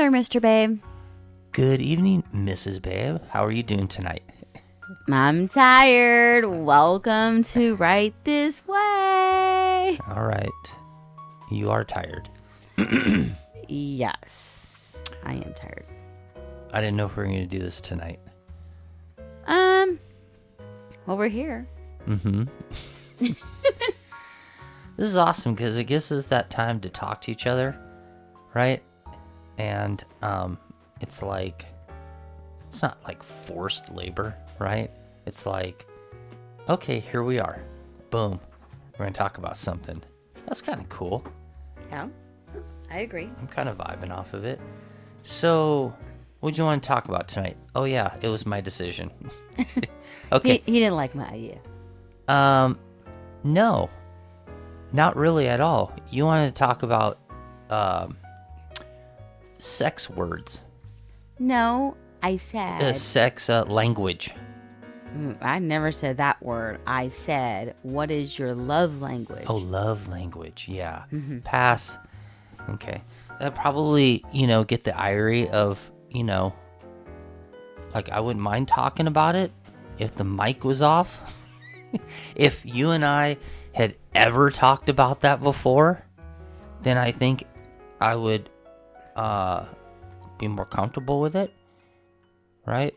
there, Mr. Babe. Good evening, Mrs. Babe. How are you doing tonight? I'm tired. Welcome to Right This Way. All right. You are tired. Yes, I am tired. I didn't know if we were going to do this tonight. Well, we're here. Mm-hmm. This is awesome because it gives us that time to talk to each other, right? And it's like, it's not like forced labor, right? It's like, okay, here we are. Boom. We're going to talk about something. That's kind of cool. Yeah, I agree. I'm kind of vibing off of it. So, what do you want to talk about tonight? Oh, yeah, it was my decision. Okay. He didn't like my idea. No, not really at all. You wanted to talk about sex words. No, I said... Sex language. I never said that word. I said, what is your love language? Oh, love language. Yeah. Mm-hmm. Pass. Okay. That probably, get the irie of, like I wouldn't mind talking about it if the mic was off. If you and I had ever talked about that before, then I think I would be more comfortable with it. Right?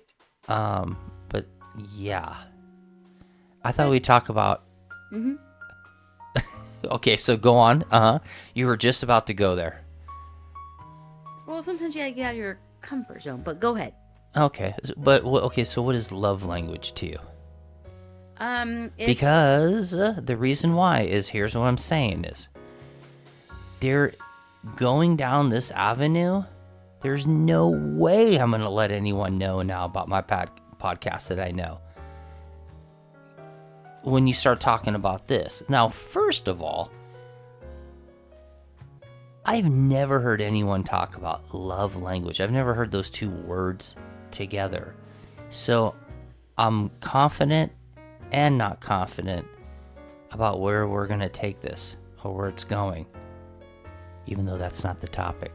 But yeah. I thought we'd talk about... Mm-hmm. Okay, so go on. You were just about to go there. Well, sometimes you gotta get out of your comfort zone, but go ahead. Okay, but okay, so what is love language to you? Because the reason why is, here's what I'm saying is, they're going down this avenue. There's no way I'm gonna let anyone know now about my podcast that I know. When you start talking about this, now, first of all, I've never heard anyone talk about love language. I've never heard those two words together. So I'm confident and not confident about where we're going to take this or where it's going, even though that's not the topic.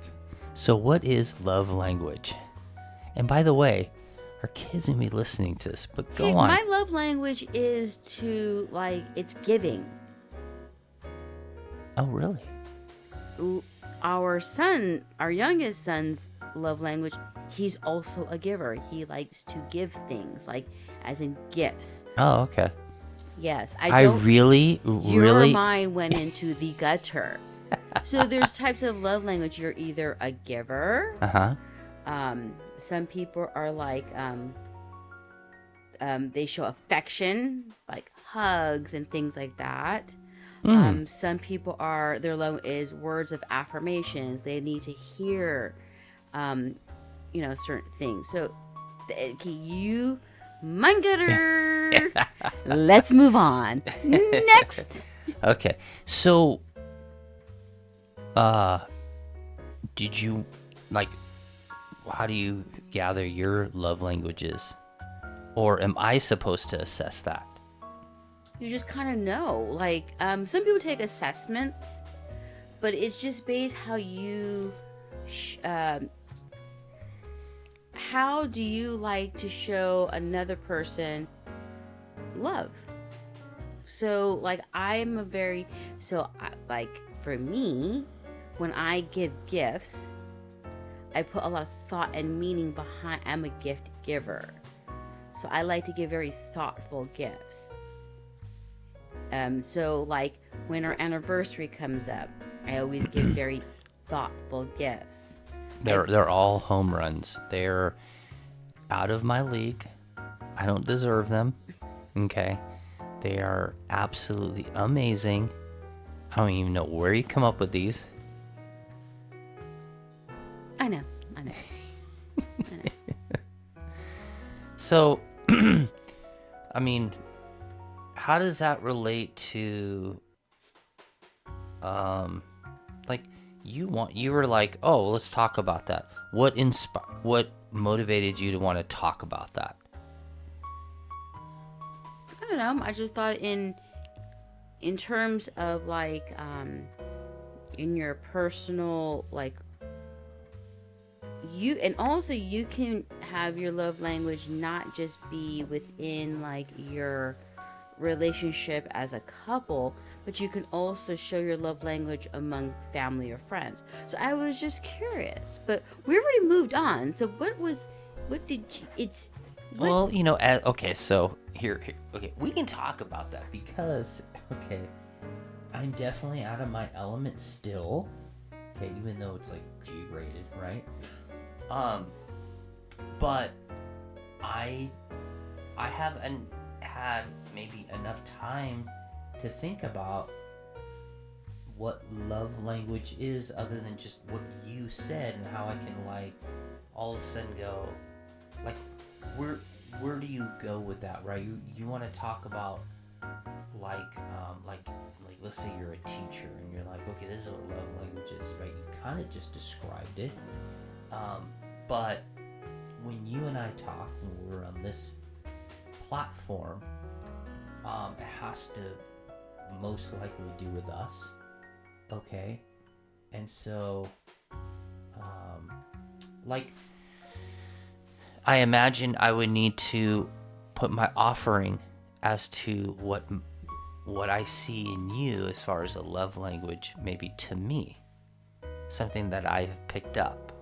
So what is love language? And by the way, our kids going to be listening to this, but go on. My love language is to, it's giving. Oh, really? Our youngest son's love language, he's also a giver. He likes to give things, as in gifts. Oh, okay. Yes, I really Your mind went into the gutter. So there's types of love language. You're either a giver. Some people are they show affection, like hugs and things like that. Some people their love is words of affirmations. They need to hear, certain things. So, you mind gutter. Let's move on. Next. Okay. So, did you, how do you gather your love languages? Or am I supposed to assess that? You just kind of know. Some people take assessments, but it's just based how you... how do you like to show another person love? So, I'm a very... So, for me, when I give gifts, I put a lot of thought and meaning behind... I'm a gift giver. So, I like to give very thoughtful gifts. So, when our anniversary comes up, I always give very thoughtful gifts. They're all home runs. They're out of my league. I don't deserve them. Okay. They are absolutely amazing. I don't even know where you come up with these. I know. So, I mean, how does that relate to, you were like, oh, let's talk about that. What motivated you to want to talk about that? I don't know. I just thought in terms of in your personal and also you can have your love language not just be within like your relationship as a couple, but you can also show your love language among family or friends. So I was just curious, but we already moved on. So what did you, it's what Well, okay, so okay, we can talk about that because, okay, I'm definitely out of my element still, okay, even though it's like G-rated, right? But I haven't had maybe enough time to think about what love language is other than just what you said and how I can like all of a sudden go like where do you go with that, right? You want to talk about like let's say you're a teacher and you're like, okay, this is what love language is, right? You kind of just described it, but when you and I talk, when we're on this platform, it has to most likely do with us, okay? And so like I imagine I would need to put my offering as to what I see in you as far as a love language, maybe to me, something that I've picked up,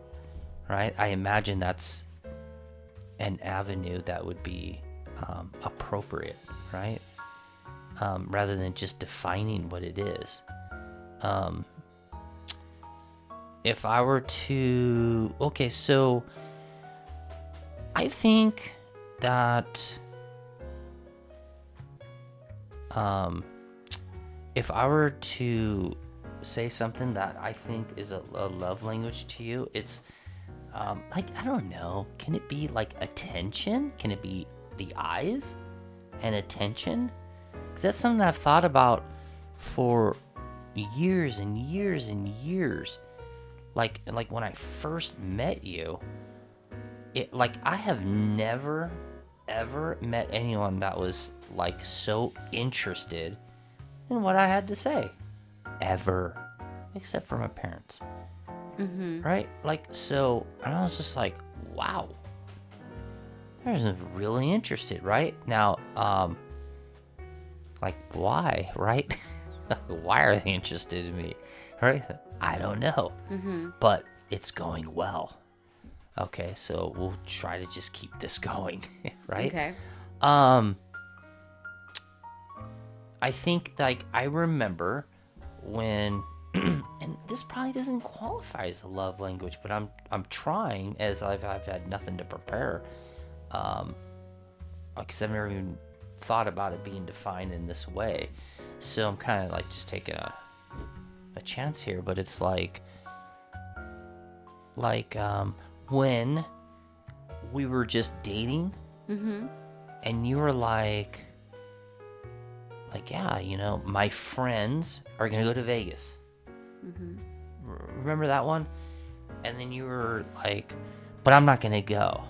right? I imagine that's an avenue that would be appropriate, right? Rather than just defining what it is. If I were to, okay, so I think that if I were to say something that I think is a love language to you, it's like, I don't know, can it be like attention? Can it be the eyes and attention? Because that's something I've thought about for years and years and years. Like when I first met you, I have never ever met anyone that was like so interested in what I had to say, ever, except for my parents. Right? Like, so, and I was just like, wow, they're really interested, right? Now, like, why, right? Why are they interested in me, right? I don't know, but it's going well. Okay, so we'll try to just keep this going, right? Okay. I think, like, I remember when, and this probably doesn't qualify as a love language, but I'm trying, as I've had nothing to prepare, because I've never even thought about it being defined in this way. So I'm kind of like just taking a chance here, but it's like when we were just dating, and you were like, yeah, my friends are gonna go to Vegas. Remember that one? And then you were like, but I'm not gonna go.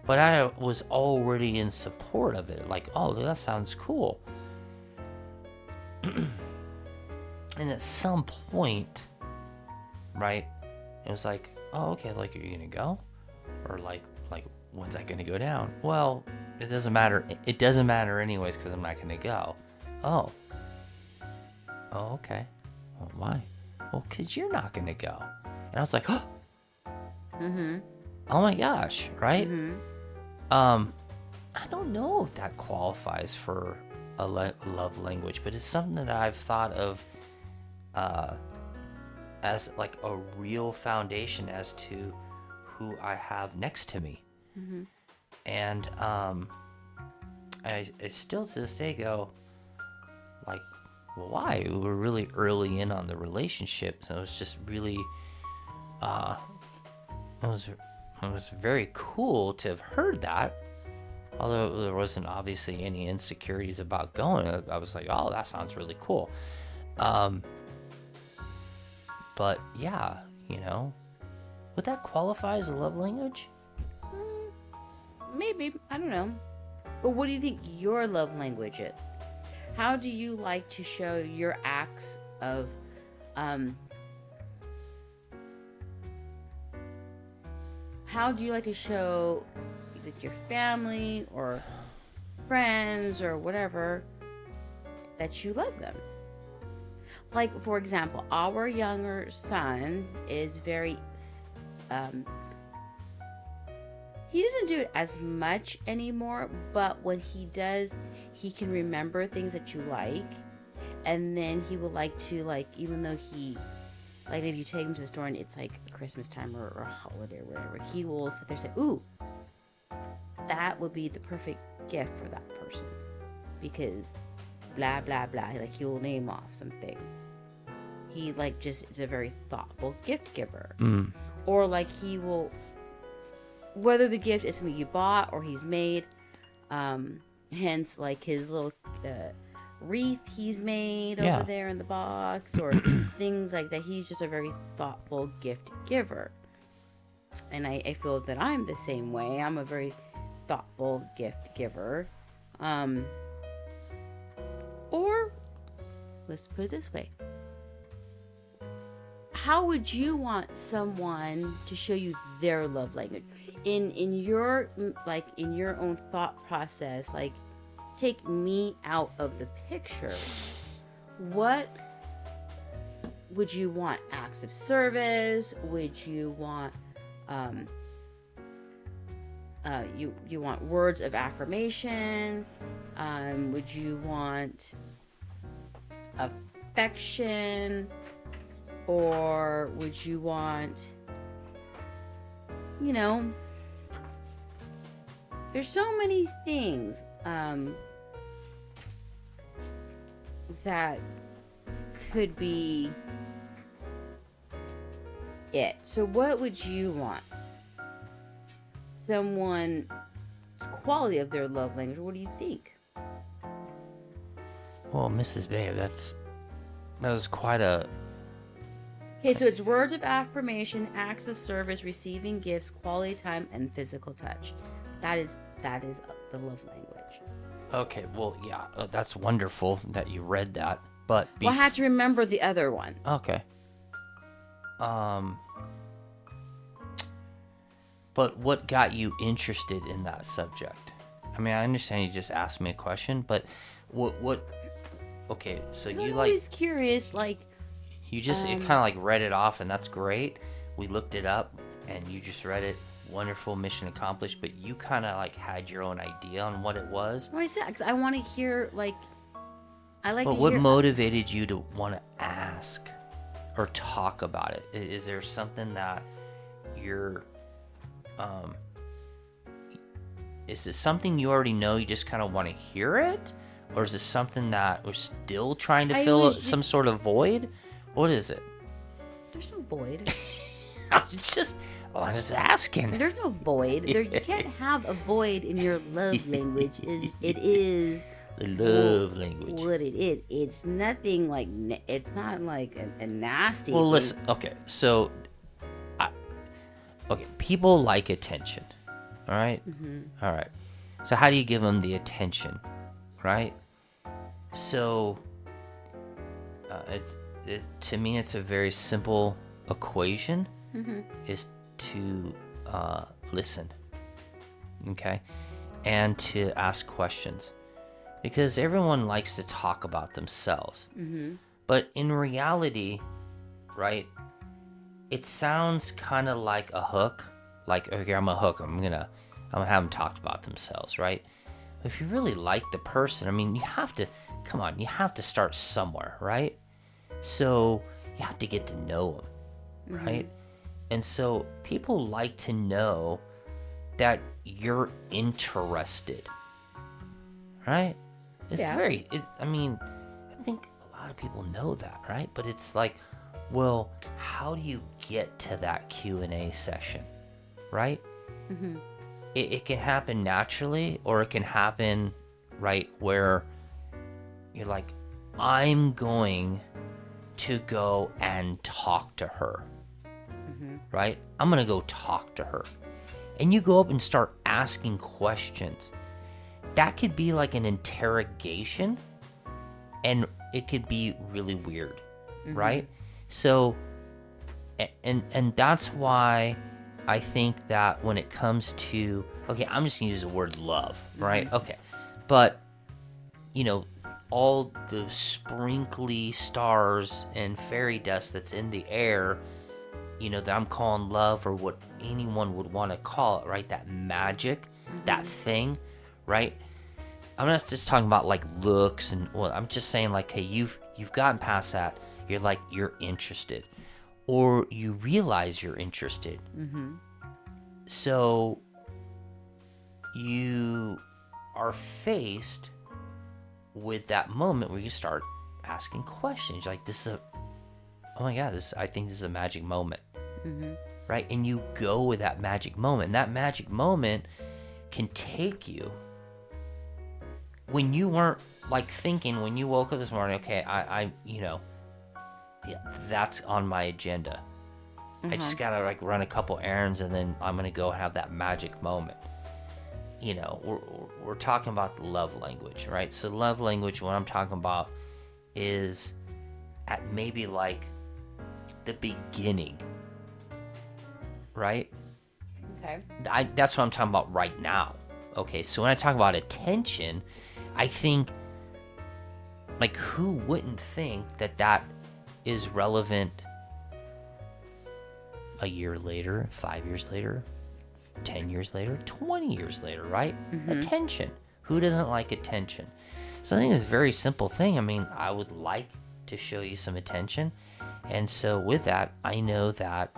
But I was already in support of it. Like, oh, that sounds cool. And at some point, right, it was like, oh, okay, like, are you gonna go? Or like when's that gonna go down? Well, it doesn't matter. It doesn't matter anyways, because I'm not gonna go. Oh, okay. Well, why? Well, because you're not gonna go. And I was like, oh, oh my gosh, right? I don't know if that qualifies for a love language, but it's something that I've thought of as like a real foundation as to who I have next to me. And I still to this day go like, why? We were really early in on the relationship, so it was just really it was very cool to have heard that. Although there wasn't obviously any insecurities about going, I was like, oh, that sounds really cool. But yeah, would that qualify as a love language? Maybe. I don't know. But what do you think your love language is? How do you like to show your acts of how do you like to show like your family or friends or whatever that you love them? Like, for example, our younger son is very he doesn't do it as much anymore, but when he does, he can remember things that you like, and then he would like to, like, even though he, like, if you take him to the store and it's like Christmas time or a holiday or whatever, he will sit there and say, ooh, that would be the perfect gift for that person because blah blah blah, like he'll name off some things. He like just is a very thoughtful gift giver. Or like he will, whether the gift is something you bought or he's made, hence like his little wreath he's made over there in the box or things like that. He's just a very thoughtful gift giver, and I feel that I'm the same way. I'm a very thoughtful gift giver. Or let's put it this way, how would you want someone to show you their love language in your, like, in your own thought process? Like, take me out of the picture. What would you want? Acts of service? Would you want you want words of affirmation? Would you want affection? Or would you want, you know, there's so many things that could be it. So what would you want? Someone's quality of their love language. What do you think? Well, Mrs. Babe, that was quite a... Okay, so it's words of affirmation, acts of service, receiving gifts, quality time, and physical touch. That is the love language. Okay, well, yeah, that's wonderful that you read that, but... Well, I had to remember the other ones. Okay. But what got you interested in that subject? I mean, I understand you just asked me a question, but what... Okay, so I'm you always curious, like... You just kind of like read it off, and that's great. We looked it up, and you just read it. Wonderful, mission accomplished. But you kind of like had your own idea on what it was. Well, I said, 'cause I want to hear, like, I like but to what hear. motivated you to want to ask or talk about it? Is there something that you're, is it something you already know? You just kind of want to hear it, or is it something that we're still trying to fill some sort of void? What is it? There's no void. I'm just asking. There's no void. You can't have a void in your love language. It is the love language. What it is. It's nothing like. It's not like a nasty. Well, thing. listen. Okay, so, people like attention. All right. Mm-hmm. All right. So how do you give them the attention, right? So, to me, it's a very simple equation. Mm-hmm. Is to listen, okay, and to ask questions, because everyone likes to talk about themselves. Mm-hmm. But in reality, right, it sounds kind of like a hook. Like, okay, I'm a hook. I'm gonna have them talk about themselves, right? If you really like the person, I mean, you have to start somewhere, right? So you have to get to know them, right? Mm-hmm. And so people like to know that you're interested, right? It's I mean, I think a lot of people know that, right? But it's like, well, how do you get to that Q&A session, right? Mm-hmm. It can happen naturally, or it can happen, right, where you're like, I'm going to go and talk to her, right? I'm going to go talk to her. And you go up and start asking questions. That could be like an interrogation, and it could be really weird, right? So, and that's why I think that when it comes to, okay, I'm just gonna use the word love, right? Okay, but you know, all the sprinkly stars and fairy dust that's in the air, you know, that I'm calling love, or what anyone would want to call it, right? That magic, that thing, right? I'm not just talking about like looks and, well, I'm just saying like, hey, you've gotten past that. You're interested, or you realize you're interested. So you are faced with that moment where you start asking questions. Like, oh my God, I think this is a magic moment, right? And you go with that magic moment. That magic moment can take you when you weren't like thinking, when you woke up this morning, okay, I yeah, that's on my agenda. I just gotta like run a couple errands, and then I'm gonna go have that magic moment. You know, we're talking about the love language, right? So love language, what I'm talking about is at maybe like the beginning, right? Okay. That's what I'm talking about right now. Okay, so when I talk about attention, I think, like, who wouldn't think that is relevant a year later, 5 years later, 10 years later, 20 years later, right? Attention. Who doesn't like attention? So I think it's a very simple thing. I mean, I would like to show you some attention. And so with that, I know that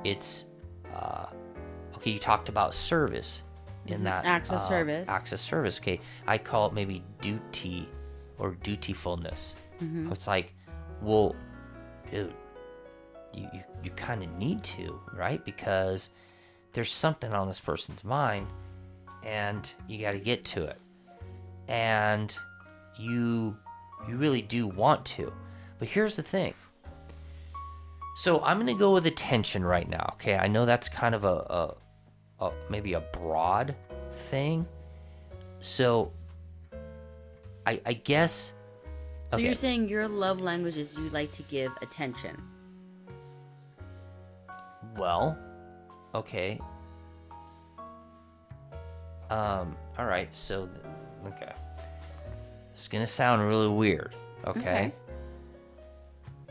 it's, okay, you talked about service in that. Access service. Access service. Okay, I call it maybe duty or dutifulness. It's like, well, dude, you kind of need to, right? Because there's something on this person's mind, and you got to get to it, and you really do want to. But here's the thing. So I'm gonna go with attention right now. Okay, I know that's kind of a maybe a broad thing. So I guess. So okay. you're saying your love language is you like to give attention. Well, okay. All right. So, okay. It's gonna sound really weird. Okay.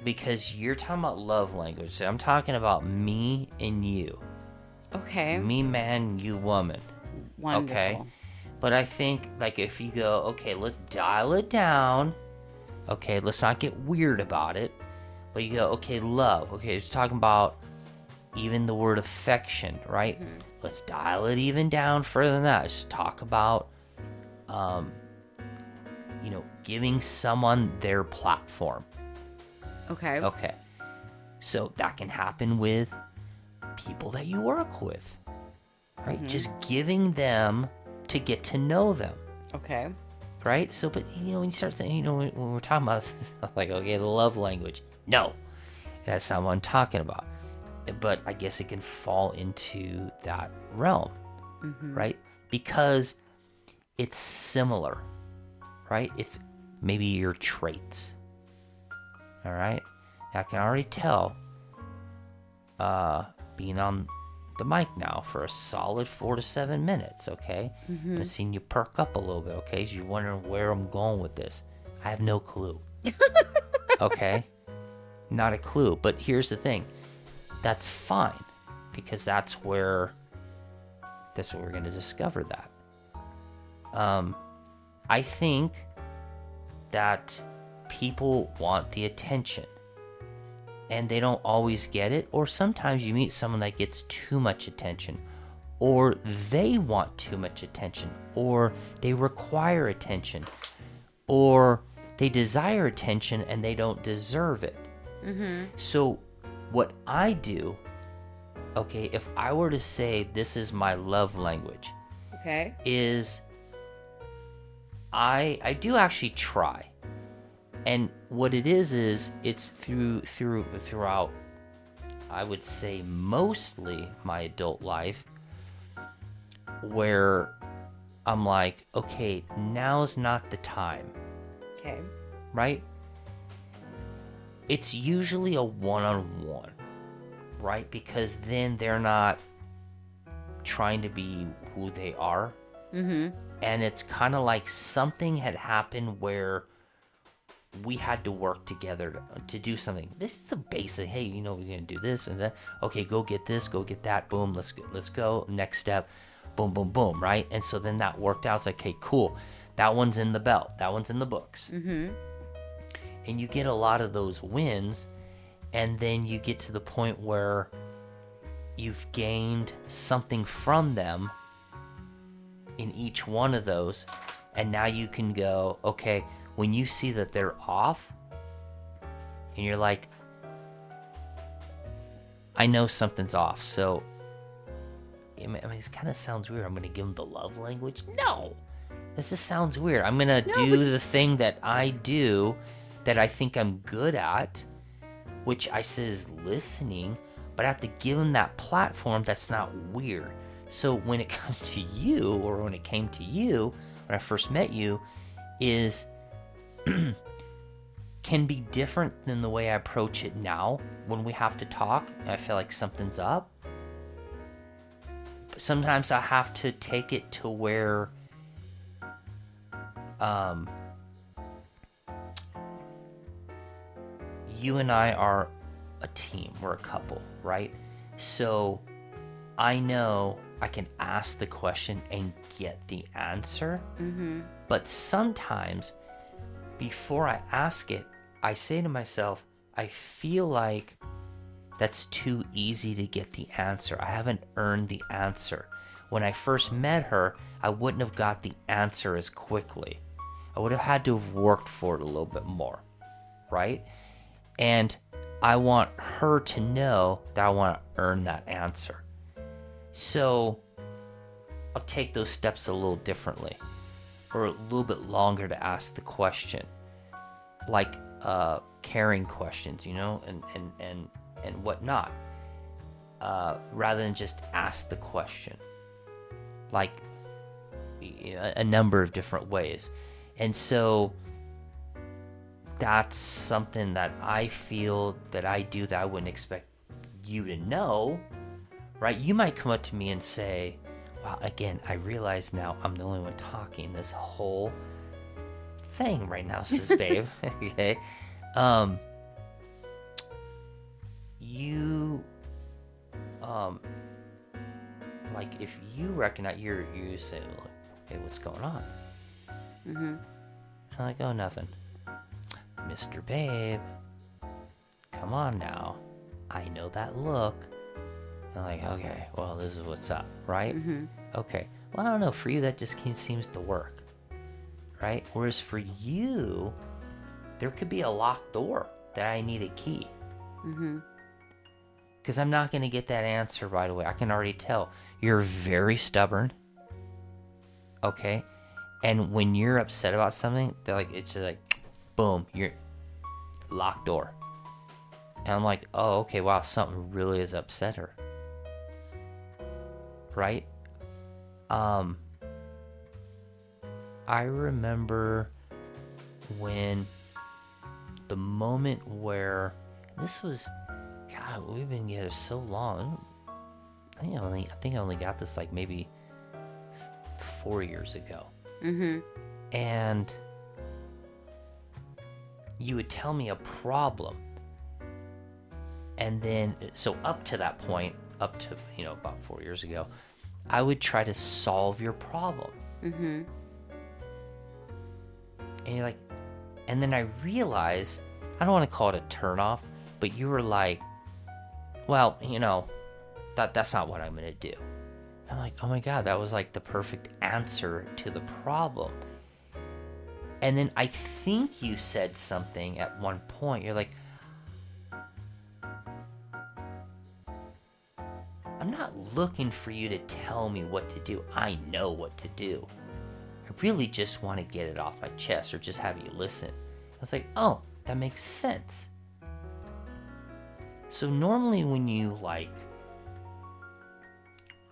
Because you're talking about love language. So I'm talking about me and you. Okay. Me man, you woman. Wonderful. Okay. But I think, like, if you go, okay, let's dial it down. Okay, let's not get weird about it. But you go, okay, love. Okay, it's talking about even the word affection, right? Let's dial it even down further than that. Let's talk about, you know, giving someone their platform. Okay. Okay. So that can happen with people that you work with, right? Just giving them to get to know them, Okay. right? So, but, you know, when you start saying, you know, when we're talking about this, like, okay, the love language, no, that's not what I'm talking about. But I guess it can fall into that realm, right? Because it's similar, right? It's maybe your traits. All right. I can already tell, being on the mic now for a solid 4 to 7 minutes, okay? I've seen you perk up a little bit, okay? So you're wondering where I'm going with this. I have no clue. Okay? Not a clue. But here's the thing. That's fine, because that's where we're going to discover that. I think that people want the attention, and they don't always get it, or sometimes you meet someone that gets too much attention, or they want too much attention, or they require attention, or they desire attention and they don't deserve it. So what I do, okay, if I were to say this is my love language, Okay. is I do actually try. And what it is it's throughout, I would say, mostly my adult life, where I'm like, okay, now's not the time, Okay. right? It's usually a one-on-one, right? Because then they're not trying to be who they are. Mm-hmm. And it's kind of like something had happened where we had to work together to do something. This is the basic. Hey, we're gonna do this and that. Okay, go get this, go get that. Boom, let's go. Next step. Boom, boom, boom. Right. And so then that worked out. It's like, okay, cool. That one's in the belt. That one's in the books. Mm-hmm. And you get a lot of those wins, and then you get to the point where you've gained something from them in each one of those, and now you can go, okay, when you see that they're off, and you're like, I know something's off, so, I mean, it kind of sounds weird. I'm going to give them the love language? No! This just sounds weird. I'm going to do the thing that I do that I think I'm good at, which I said is listening, but I have to give them that platform that's not weird. So when it comes to you, or when it came to you, when I first met you, is can be different than the way I approach it now when we have to talk and I feel like something's up. But sometimes I have to take it to where you and I are a team, we're a couple, right? So I know I can ask the question and get the answer. Mm-hmm. But sometimes before I ask it, I say to myself, I feel like that's too easy to get the answer. I haven't earned the answer. When I first met her, I wouldn't have got the answer as quickly. I would have had to have worked for it a little bit more, right? And I want her to know that I want to earn that answer. So I'll take those steps a little differently, or a little bit longer to ask the question, like caring questions, and whatnot, rather than just ask the question, like a number of different ways. And so that's something that I feel that I do that I wouldn't expect you to know, right? You might come up to me and say, wow, again, I realize now I'm the only one talking this whole thing right now, says Babe. Okay. You, like, if you recognize, you say, like, hey, what's going on? Mm-hmm. I'm like, oh, nothing. Mr. Babe, come on now. I know that look. I'm like, okay, well, this is what's up, right? Mm-hmm. Okay. Well, I don't know. For you, that just seems to work, right? Whereas for you, there could be a locked door that I need a key. Mm-hmm. Because I'm not going to get that answer right away. I can already tell. You're very stubborn. Okay? And when you're upset about something, it's just like, boom, you're locked door. And I'm like, oh, okay, wow, something really has upset her. Right? I remember when the moment where this was, God, we've been together so long. I think I only got this like maybe 4 years ago. Mm-hmm. And you would tell me a problem, and then so up to that point, up to about 4 years ago, I would try to solve your problem. Mm-hmm. And you're like, and then I realized, I don't want to call it a turnoff, but you were like, well, that's not what I'm gonna do. I'm like, oh my God, that was like the perfect answer to the problem. And then I think you said something at one point. You're like, I'm not looking for you to tell me what to do. I know what to do. I really just want to get it off my chest, or just have you listen. I was like, oh, that makes sense. So normally when you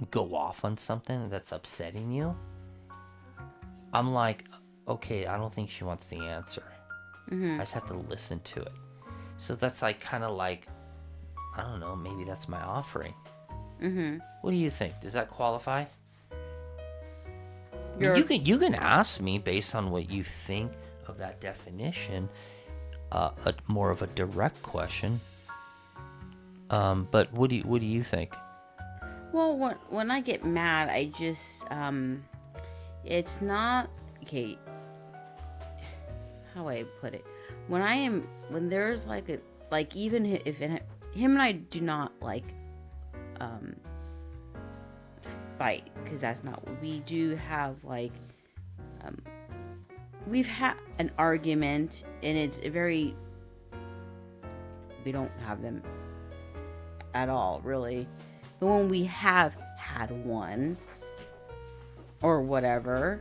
go off on something that's upsetting you, I'm like, okay, I don't think she wants the answer. Mm-hmm. I just have to listen to it. So that's kind of like, I don't know, maybe that's my offering. Mm-hmm. What do you think? Does that qualify? I mean, You're, you can ask me based on what you think of that definition, more of a direct question. But what do you think? well, when I get mad, I just it's not okay. How do I put it? When there's like even if him and I do not like fight, because that's not what we do. Have like we've had an argument, and it's a very, we don't have them at all really, but when we have had one or whatever,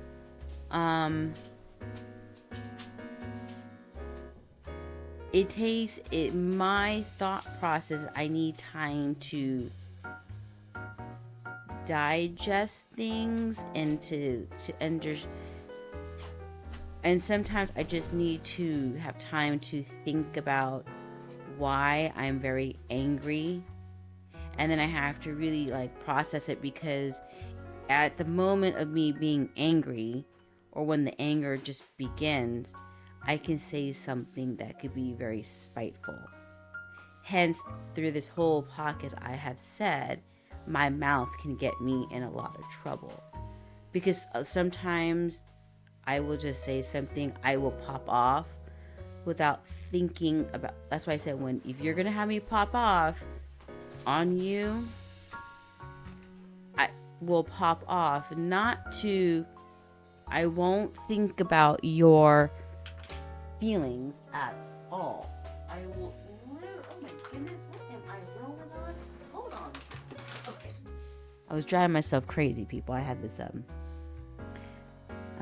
it takes it my thought process. I need time to digest things and to and sometimes I just need to have time to think about why I'm very angry, and then I have to really like process it, because at the moment of me being angry, or when the anger just begins, I can say something that could be very spiteful. Hence, through this whole podcast, I have said my mouth can get me in a lot of trouble, because sometimes I will just say something, I will pop off without thinking about. That's why I said, if you're gonna have me pop off on you, I will pop off. I won't think about your feelings at all. I will literally, oh my goodness, what am I rolling on? Hold on. Okay. I was driving myself crazy, people. I had this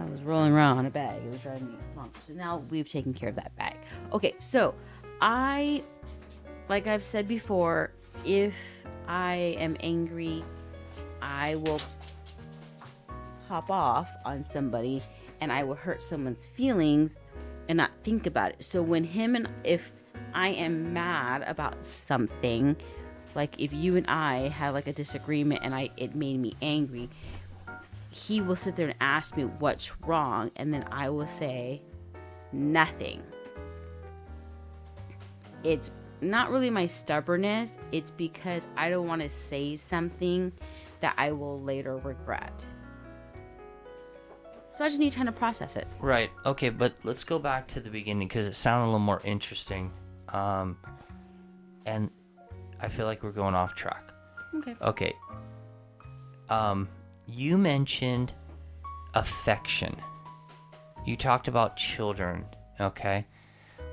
I was rolling around on a bag. It was driving me bonkers. So now we've taken care of that bag. Okay, so like I've said before, if I am angry, I will pop off on somebody, and I will hurt someone's feelings and not think about it. So if I am mad about something, like if you and I had like a disagreement and it made me angry, he will sit there and ask me what's wrong, and then I will say nothing. It's not really my stubbornness, it's because I don't want to say something that I will later regret. So I just need time to process it. Right. Okay, but let's go back to the beginning, because it sounded a little more interesting. And I feel like we're going off track. Okay. You mentioned affection. You talked about children, okay?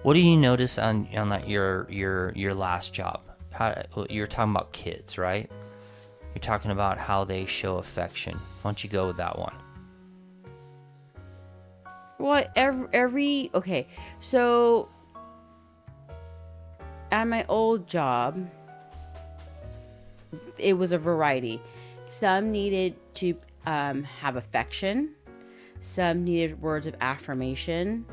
What do you notice on that your last job? You're talking about kids, right? You're talking about how they show affection. Why don't you go with that one? Well, okay. So at my old job, it was a variety. Some needed to have affection. Some needed words of affirmation.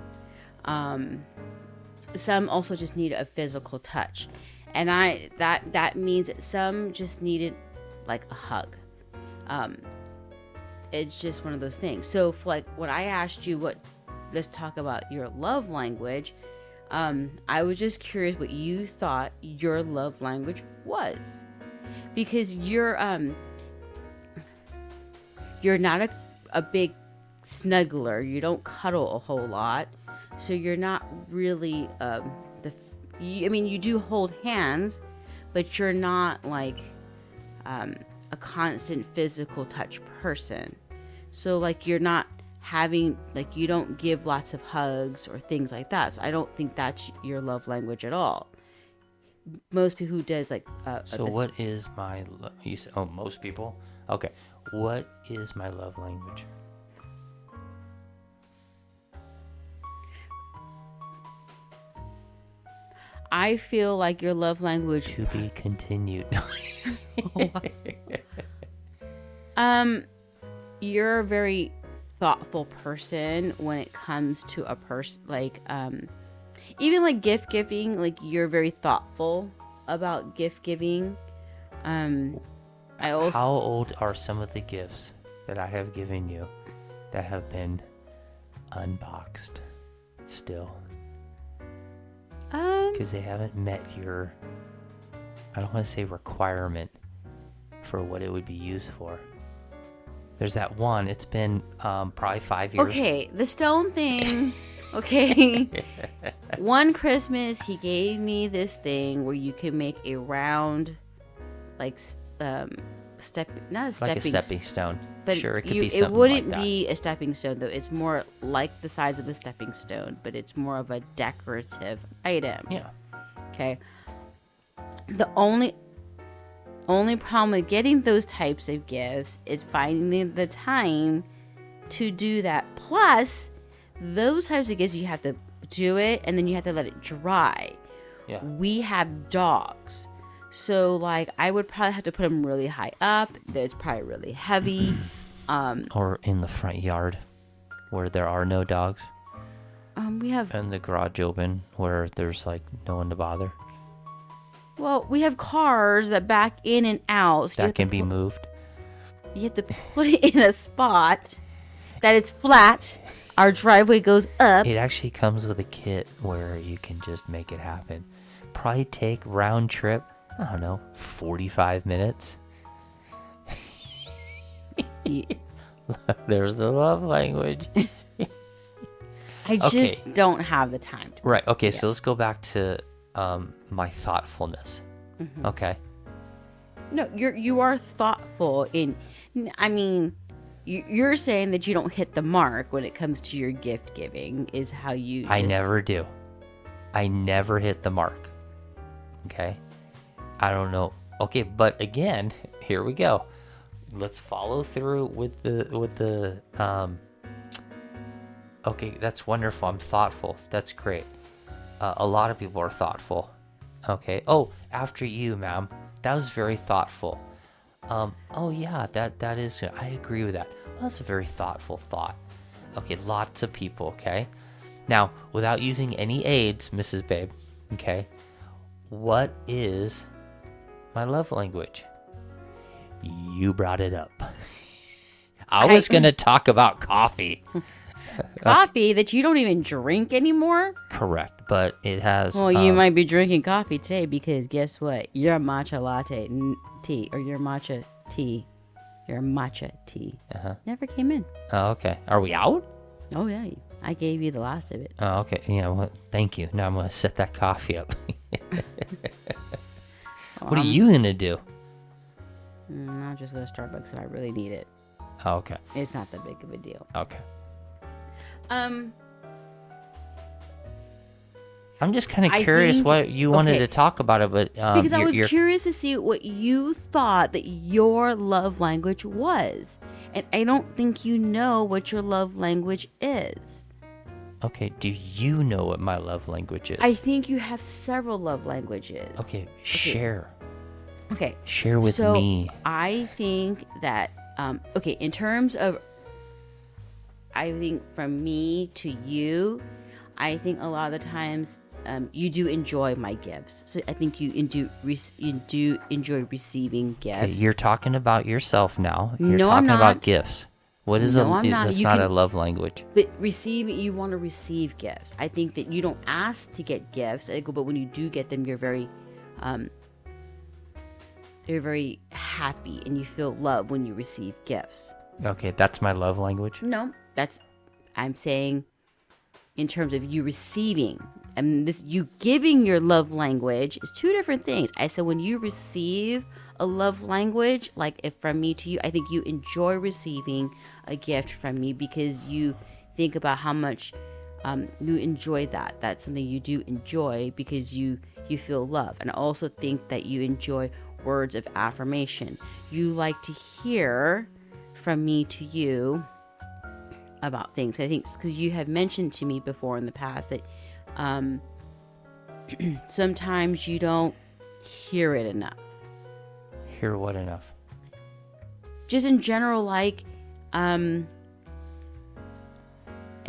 Some also just needed a physical touch, and that means that some just needed like a hug. It's just one of those things. So like when I asked you let's talk about your love language, I was just curious what you thought your love language was, because you're not a big snuggler. You don't cuddle a whole lot, so you're not really you do hold hands, but you're not like a constant physical touch person. So like you're not having, like, you don't give lots of hugs or things like that. So I don't think that's your love language at all. Most people who does like so what is my you said, oh, most people, okay, what is my love language? I feel like your love language To be continued. You're a very thoughtful person when it comes to a person, like even like gift giving. Like you're very thoughtful about gift giving. I also How old are some of the gifts that I have given you that have been unboxed still? Because they haven't met your, I don't want to say requirement for what it would be used for. There's that one. It's been probably 5 years. Okay, the stone thing. Okay. One Christmas, he gave me this thing where you can make a round, like, not a stepping, Like a stepping stone. but Sure, it could you, be it something wouldn't like that. be a stepping stone though. It's more like the size of a stepping stone, but it's more of a decorative item. Yeah. Okay. The only problem with getting those types of gifts is finding the time to do that. Plus, those types of gifts, you have to do it and then you have to let it dry. Yeah. We have dogs. So, like, I would probably have to put them really high up. It's probably really heavy. Or in the front yard where there are no dogs. We have, And the garage open where there's like no one to bother. well, we have cars that back in and out. So That can be moved. you have to put it in a spot that it's flat. Our driveway goes up. It actually comes with a kit where you can just make it happen. Probably take round trip, I don't know, 45 minutes. You- There's the love language. I just don't have the time. Right. Okay. So let's go back to my thoughtfulness. Mm-hmm. Okay. No, you are thoughtful in. I mean, you're saying that you don't hit the mark when it comes to your gift giving. Is how you. I just- never do. I never hit the mark. Okay. I don't know. Okay, but again, here we go. Let's follow through with the okay, that's wonderful. I'm thoughtful. That's great. A lot of people are thoughtful. Okay. Oh, after you, ma'am. That was very thoughtful. Oh yeah, that is. I agree with that. That's a very thoughtful thought. Okay, lots of people. Okay. Now, without using any aids, Mrs. Babe. Okay. What is my love language? You brought it up. I was going to talk about coffee. coffee that you don't even drink anymore. Correct, but it has. Well, you might be drinking coffee today because guess what? Your matcha latte tea or your matcha tea never came in. Oh, okay. Are we out? Oh yeah, I gave you the last of it. Oh, okay. Yeah. Well, thank you. Now I'm going to set that coffee up. What are you going to do? I'll just go to Starbucks if I really need it. Oh, okay. It's not that big of a deal. Okay. Um, I'm just kind I of curious think- what you wanted okay. to talk about it, but because I you're- was you're- curious to see what you thought that your love language was. And I don't think you know what your love language is. Okay, do you know what my love language is? I think you have several love languages. Okay, share. Okay. Share with so me. I think that, okay, in terms of, I think from me to you, I think a lot of the times you do enjoy my gifts. So I think you do enjoy receiving gifts. Okay, you're talking about yourself now. You're No, talking I'm about not. gifts. What is No, I'm not. That's You not can- a love language. But receiving, you want to receive gifts. I think that you don't ask to get gifts, but when you do get them, you're very happy and you feel love when you receive gifts. Okay, that's my love language. No, I'm saying in terms of you receiving. And this, you giving your love language is two different things. I said when you receive a love language, like if from me to you, I think you enjoy receiving a gift from me because you think about how much you enjoy that. That's something you do enjoy because you feel love. And I also think that you enjoy words of affirmation. You like to hear from me to you about things. I think because you have mentioned to me before in the past that sometimes you don't hear it enough. Hear what enough? Just in general, like, I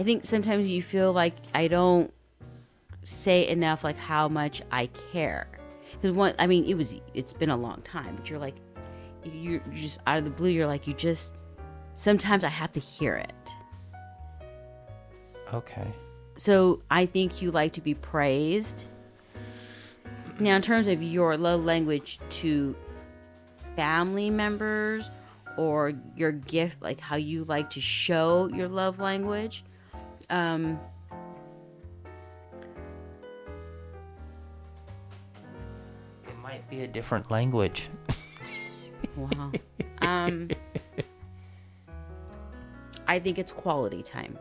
think sometimes you feel like I don't say enough, like how much I care. Because it's been a long time, but you're like, you're just out of the blue, you're like, sometimes I have to hear it. Okay. So I think you like to be praised. Now, in terms of your love language to family members or your gift, like how you like to show your love language, It might be a different language. wow. I think it's quality time.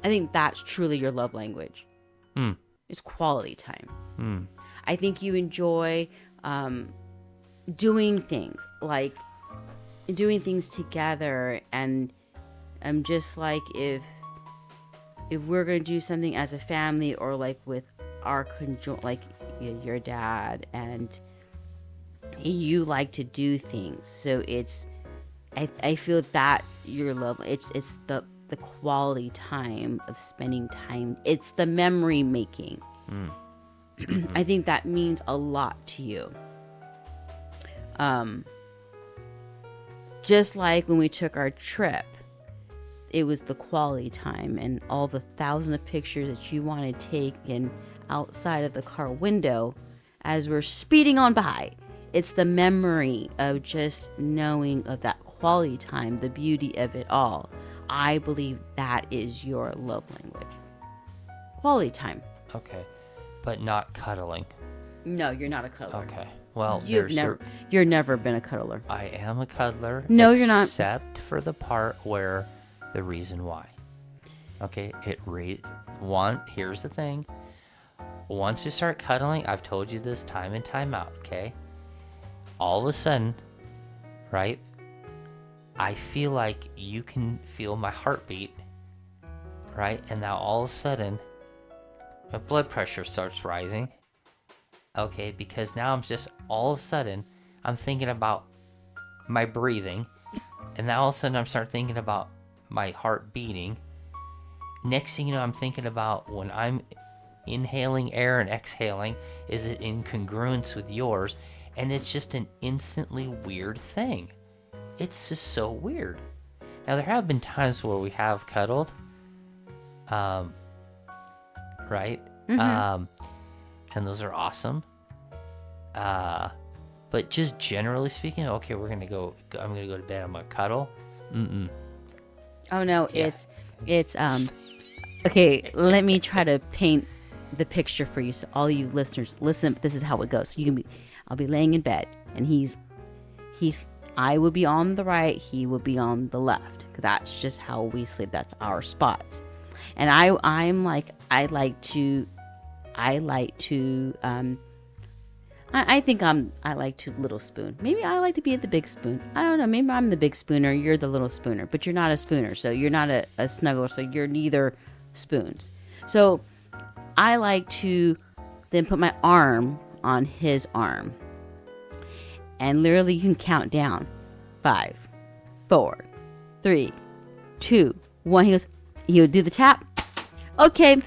I think that's truly your love language. It's quality time. I think you enjoy doing things, like doing things together, and just like if we're gonna do something as a family, or like with our like your dad, and you like to do things, so it's I feel that's your love. It's the quality time of spending time. It's the memory making. I think that means a lot to you. Just like when we took our trip, it was the quality time and all the thousands of pictures that you want to take in outside of the car window as we're speeding on by. It's the memory of just knowing of that quality time, the beauty of it all. I believe that is your love language. Quality time. Okay. But not cuddling. No, you're not a cuddler. Okay. Well, You've never been a cuddler. I am a cuddler. No, you're not. Except for the part where the reason why. Okay, here's the thing. Once you start cuddling, I've told you this time and time out, okay? All of a sudden, right? I feel like you can feel my heartbeat, right? And now all of a sudden, my blood pressure starts rising. Okay, because now I'm just all of a sudden I'm thinking about my breathing, and now all of a sudden I'm start thinking about my heart beating. Next thing you know, I'm thinking about when I'm inhaling air and exhaling, is it in congruence with yours? And it's just an instantly weird thing. It's just so weird. Now there have been times where we have cuddled, right? And those are awesome. But just generally speaking, okay, I'm gonna go to bed, I'm gonna cuddle. Oh no, Yeah. it's okay, let me try to paint the picture for you, so all you listeners listen. This is how it goes. I'll be laying in bed, and I will be on the right, he will be on the left, because that's just how we sleep. That's our spots. And I like to little spoon. Maybe I like to be at the big spoon. I don't know. Maybe I'm the big spooner. You're the little spooner. But you're not a spooner. So you're not a snuggler. So you're neither spoons. So I like to then put my arm on his arm. And literally you can count down. 5, 4, 3, 2, 1. He'll do the tap. Okay.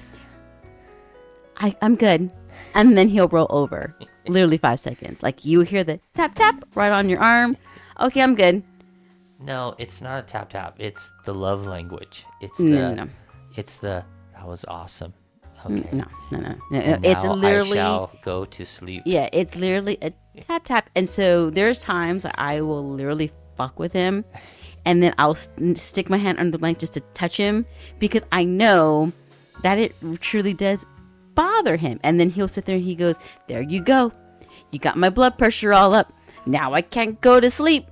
I'm good. And then he'll roll over. Literally 5 seconds. Like you hear the tap tap right on your arm. Okay, I'm good. No, it's not a tap tap. It's the love language. It's No. that was awesome. Okay. No. And It's now literally I shall go to sleep. Yeah, it's literally a tap tap. And so there's times I will literally fuck with him, and then I'll stick my hand under the blanket just to touch him, because I know that it truly does bother him. And then he'll sit there and he goes, "There you go. You got my blood pressure all up. Now I can't go to sleep."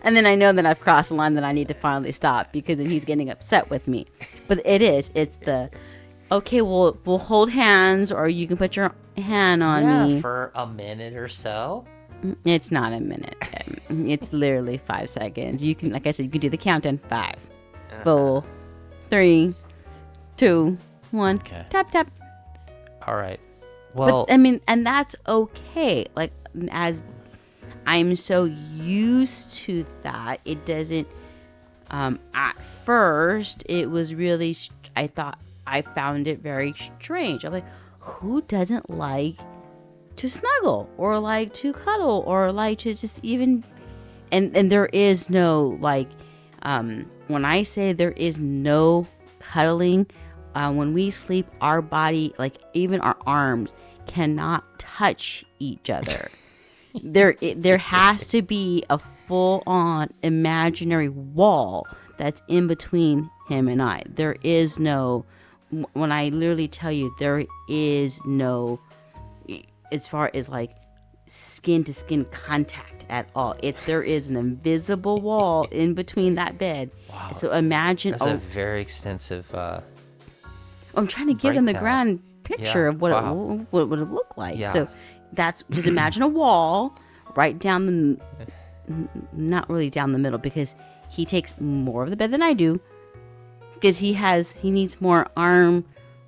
And then I know that I've crossed the line, that I need to finally stop, because then he's getting upset with me. But it's the, okay, we'll hold hands, or you can put your hand on me. For a minute or so. It's not a minute. It's literally 5 seconds. You can, like I said, you can do the countdown. 5, 4, 3, 2, 1. Okay. Tap, tap. All right. Well, But, I mean, and that's okay. Like, as I'm so used to that, it doesn't, at first, it was really, I found it very strange. I'm like, who doesn't like to snuggle or like to cuddle or like to just even and there is no like when I say there is no cuddling, when we sleep, our body, like even our arms, cannot touch each other. There has to be a full-on imaginary wall that's in between him and I. There is no, when I literally tell you, there is no, as far as like skin to skin contact at all. There is an invisible wall in between that bed. Wow. So imagine. That's a very extensive. I'm trying to give them the breakdown. grand picture of what what would it look like. Yeah. So that's just imagine a wall right down the, not really down the middle, because he takes more of the bed than I do, because he needs more arm.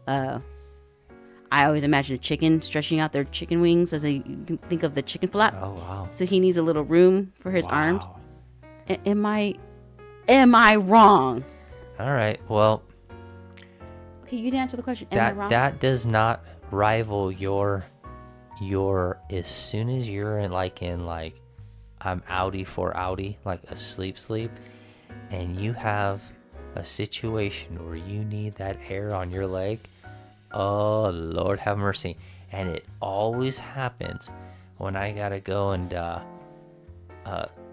I always imagine a chicken stretching out their chicken wings as I think of the chicken flap. Oh wow. So he needs a little room for his arms. Wow. Am I wrong? All right. Well, Okay, you didn't answer the question. Am I wrong? that does not rival your as soon as you're in like I'm outie for outie, like a sleep, and you have a situation where you need that hair on your leg. Oh Lord have mercy. And it always happens when I gotta go and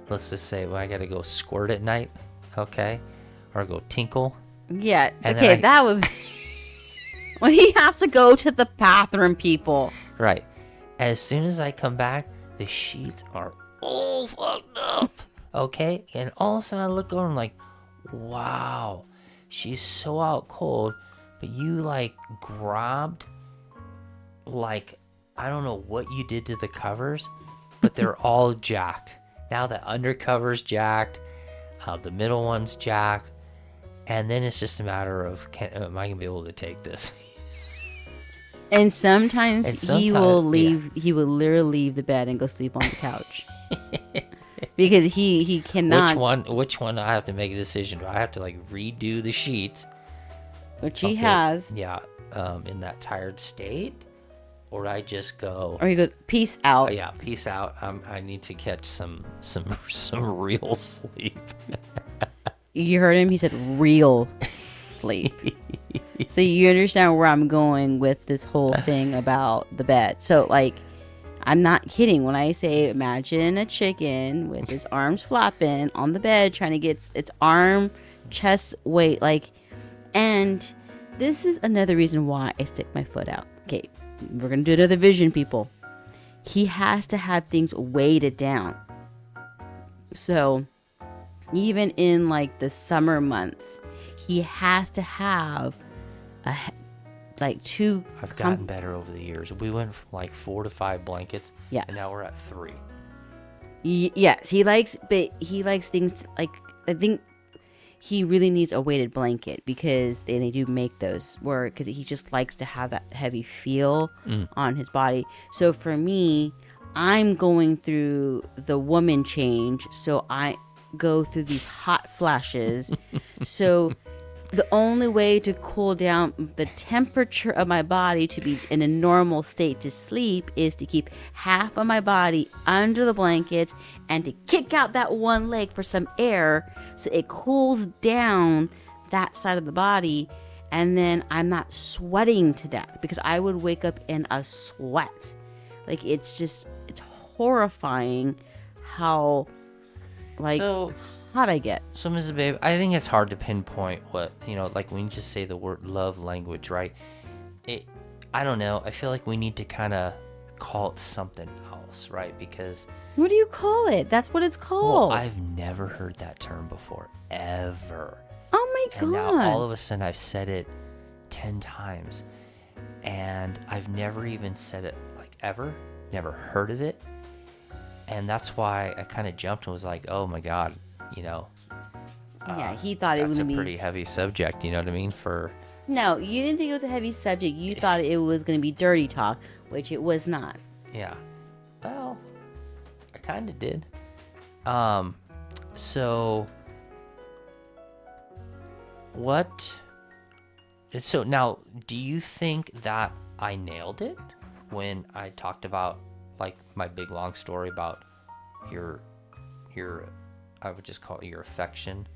let's just say when I gotta go squirt at night, okay, or go tinkle. Yeah. And Okay, then that was when he has to go to the bathroom, people. Right. As soon as I come back, the sheets are all fucked up. Okay? And all of a sudden I look over and I'm like, wow, she's so out cold. But you like grabbed, like, I don't know what you did to the covers, but they're all jacked. Now the undercover's jacked, the middle one's jacked. And then it's just a matter of, am I going to be able to take this? And sometimes he will leave. yeah. He will literally leave the bed and go sleep on the couch because he cannot. Which one? I have to make a decision. Do I have to like redo the sheets? Which he has. Yeah. In that tired state, or do I just go? Or he goes, peace out. Oh, yeah, peace out. I need to catch some real sleep. You heard him. He said real sleep. So you understand where I'm going with this whole thing about the bed. So like, I'm not kidding when I say imagine a chicken with its arms flapping on the bed trying to get its arm chest weight, like, and this is another reason why I stick my foot out. Okay, we're gonna do another vision, people. He has to have things weighted down. So even in like the summer months, he has to have two. I've gotten better over the years. We went from like 4 to 5 blankets. Yes. And now we're at 3. Yes, he likes things like, I think he really needs a weighted blanket because they do make those because he just likes to have that heavy feel on his body. So for me, I'm going through the woman change, so I go through these hot flashes. So the only way to cool down the temperature of my body to be in a normal state to sleep is to keep half of my body under the blankets and to kick out that one leg for some air so it cools down that side of the body, and then I'm not sweating to death, because I would wake up in a sweat. Like, it's horrifying how hot I get. So, Mrs. Babe, I think it's hard to pinpoint what, like when you just say the word love language, right? I don't know. I feel like we need to kind of call it something else, right? Because... What do you call it? That's what it's called. Well, I've never heard that term before, ever. Oh my God. And now all of a sudden I've said it 10 times. And I've never even said it, like, ever. Never heard of it. And that's why I kind of jumped and was like, oh my God. Yeah, he thought it was going to be be a pretty heavy subject, you know what I mean? No, you didn't think it was a heavy subject. You thought it was going to be dirty talk, which it was not. Yeah. Well, I kind of did. So now, do you think that I nailed it? when I talked about like my big long story about your I would just call it your affection,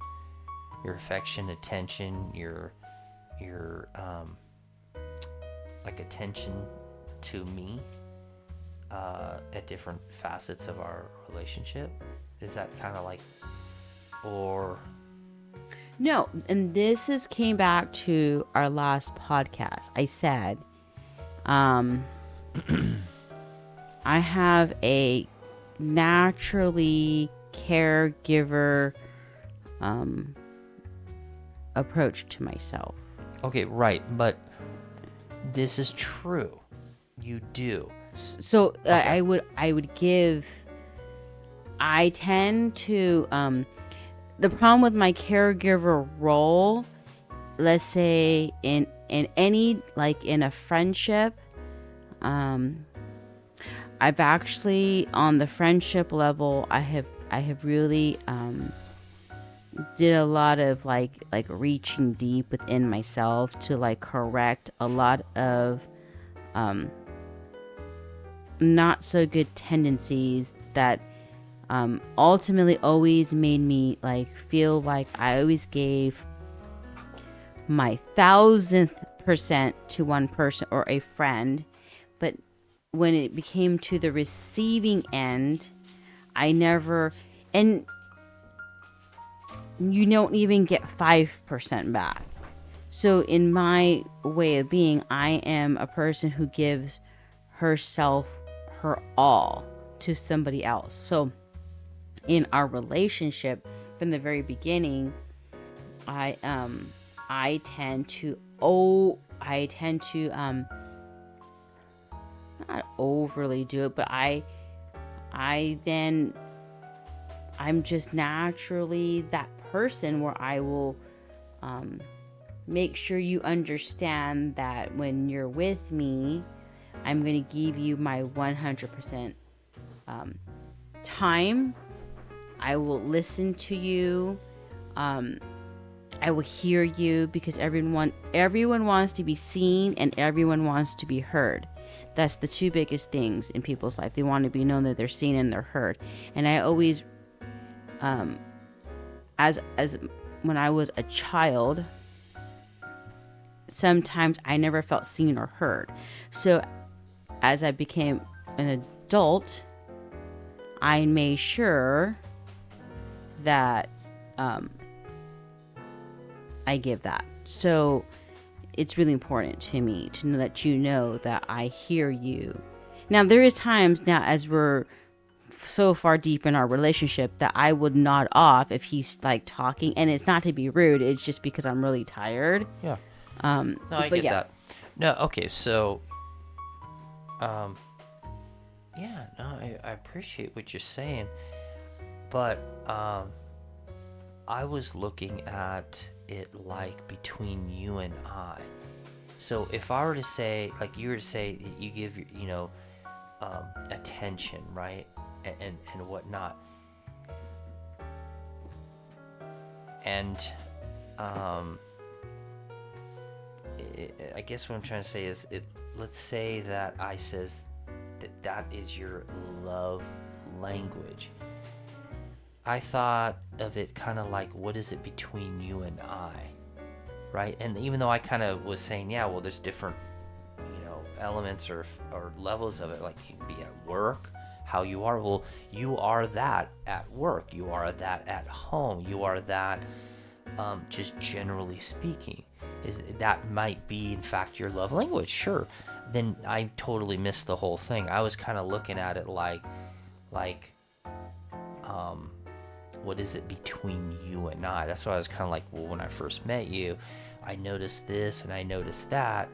attention, your like attention to me at different facets of our relationship. Is that kind of like, or No, and this came back to our last podcast. I said, I have a naturally caregiver approach to myself. okay, right, but this is true. You do. So Okay. I tend to the problem with my caregiver role, let's say in any, like in a friendship, I've actually, on the friendship level, I have really did a lot of like reaching deep within myself to like correct a lot of not so good tendencies that ultimately always made me like feel like I always gave my 1000% to one person or a friend, but when it became to the receiving end, I never, and you don't even get 5% back. So in my way of being, I am a person who gives herself her all to somebody else. So in our relationship from the very beginning, I tend to not overly do it, but I'm just naturally that person where I will make sure you understand that when you're with me, I'm going to give you my 100% time. I will listen to you. I will hear you, because everyone wants to be seen and everyone wants to be heard. That's the two biggest things in people's life. They want to be known that they're seen and they're heard. And I always, as when I was a child, sometimes I never felt seen or heard. So as I became an adult, I made sure that I give that. So it's really important to me to know that you know that I hear you. Now, there is times now, as we're so far deep in our relationship, that I would nod off if he's like talking, and it's not to be rude, it's just because I'm really tired. Yeah. No, I get that. No, okay, so yeah, no, I appreciate what you're saying, but I was looking at it like between you and I. So if I were to say, like you were to say, you give attention, right, and whatnot, and I guess what I'm trying to say is, let's say that I says that is your love language. I thought of it kind of like, what is it between you and I, right? And even though I kind of was saying, yeah, well, there's different, elements or levels of it. Like, you can be at work, how you are. Well, you are that at work. You are that at home. You are that, just generally speaking. That might be, in fact, your love language. Sure. Then I totally missed the whole thing. I was kind of looking at it like, what is it between you and I? That's why I was kind of like, well, when I first met you, I noticed this and I noticed that.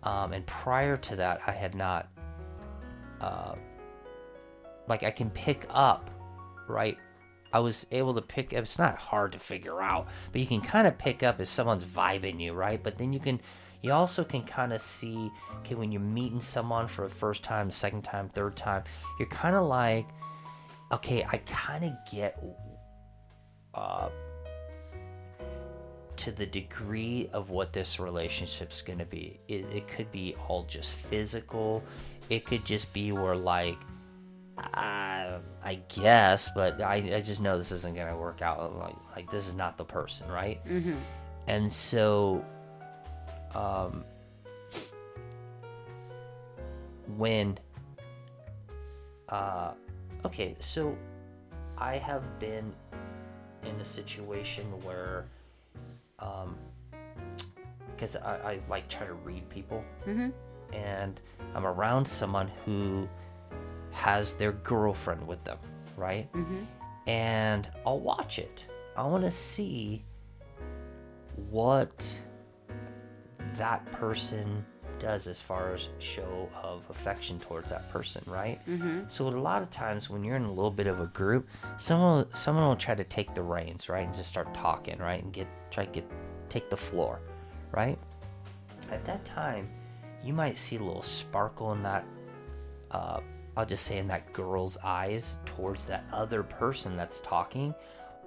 And prior to that, I had not, I can pick up, right? I was able to pick up, it's not hard to figure out, but you can kind of pick up if someone's vibing you, right? But then you also can kind of see, okay, when you're meeting someone for the first time, second time, third time, you're kind of like, okay, I kind of get to the degree of what this relationship's going to be. It could be all just physical. It could just be where like, I guess, but I just know this isn't gonna work out. Like this is not the person, right? Mm-hmm. And so, when, okay, so I have been in a situation where, because I like try to read people, Mm-hmm. and I'm around someone who has their girlfriend with them, right? Mm-hmm. And I'll watch it. I want to see what that person does as far as show of affection towards that person, right? Mm-hmm. So a lot of times when you're in a little bit of a group, someone will try to take the reins, right, and just start talking, right, and take the floor, right? At that time, you might see a little sparkle in that, I'll just say in that girl's eyes towards that other person that's talking,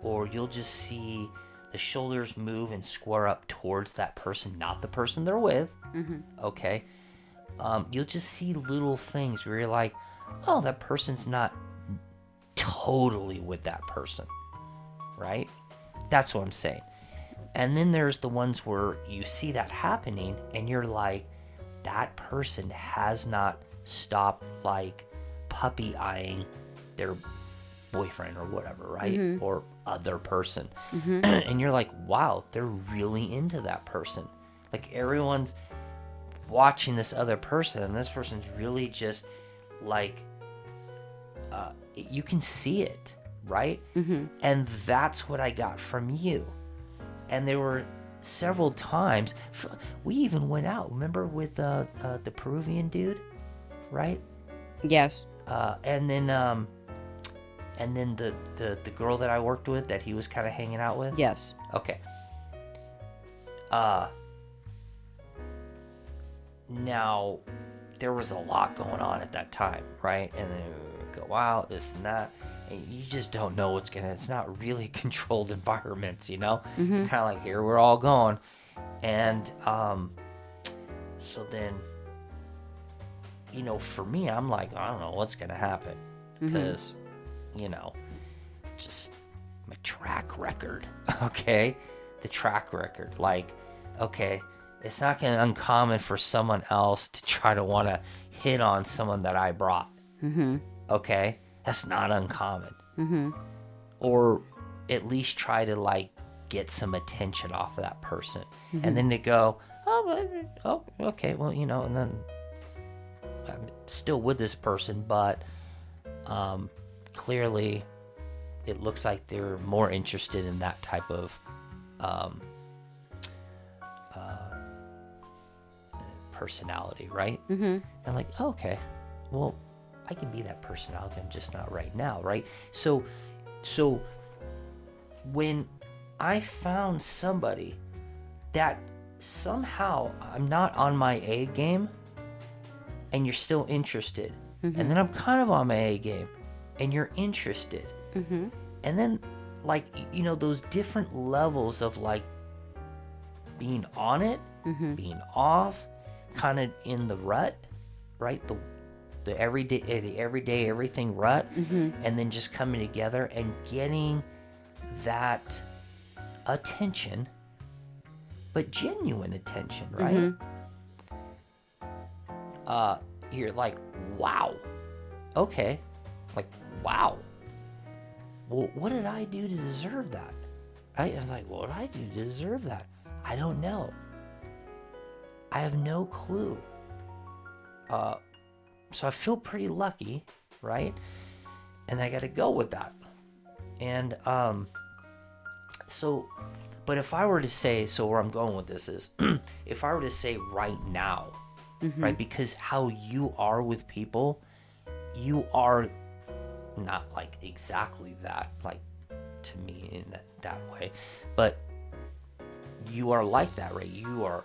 or you'll just see the shoulders move and square up towards that person, not the person they're with. Mm-hmm. Okay. You'll just see little things where you're like, oh, that person's not totally with that person, right? That's what I'm saying. And then there's the ones where you see that happening and you're like, that person has not stopped like puppy eyeing their boyfriend or whatever, right? Mm-hmm. Or other person. Mm-hmm. And you're like, wow, they're really into that person. Like everyone's watching this other person, and this person's really just like, you can see it, right? Mm-hmm. And that's what I got from you. And there were several times we even went out, remember, with the Peruvian dude, right? Yes. And then the girl that I worked with that he was kind of hanging out with. Yes. Okay. Now there was a lot going on at that time, right? And then we would go out, this and that, and you just don't know what's gonna. It's not really controlled environments, you know. Mm-hmm. Kind of like, here we're all going, and so then, you know, for me, I'm like, I don't know what's gonna happen, because, you know, just my track record, okay, the track record, like, okay, it's not gonna uncommon for someone else to try to want to hit on someone that I brought, Mm-hmm. okay, that's not uncommon, Mm-hmm. or at least try to like get some attention off of that person, and then they go, oh, okay, well, you know, and then I'm still with this person, but clearly it looks like they're more interested in that type of personality, right? Mm-hmm. And I'm like, oh, okay, well, I can be that personality, I'm just not right now, right? So when I found somebody that somehow I'm not on my A game and you're still interested, and then I'm kind of on my A game and you're interested, Mm-hmm. and then, like, you know, those different levels of like being on it, Mm-hmm. being off, kind of in the rut, right? The everyday everything rut, Mm-hmm. and then just coming together and getting that attention, but genuine attention, right? You're like, wow, okay, like, wow. Well, what did I do to deserve that? I was like, what did I do to deserve that? I don't know. I have no clue. So I feel pretty lucky, right? And I got to go with that. And so, but if I were to say, so where I'm going with this is, if I were to say right now, right, because how you are with people, you are not like exactly that, like, to me in that way, but you are like that, right? You're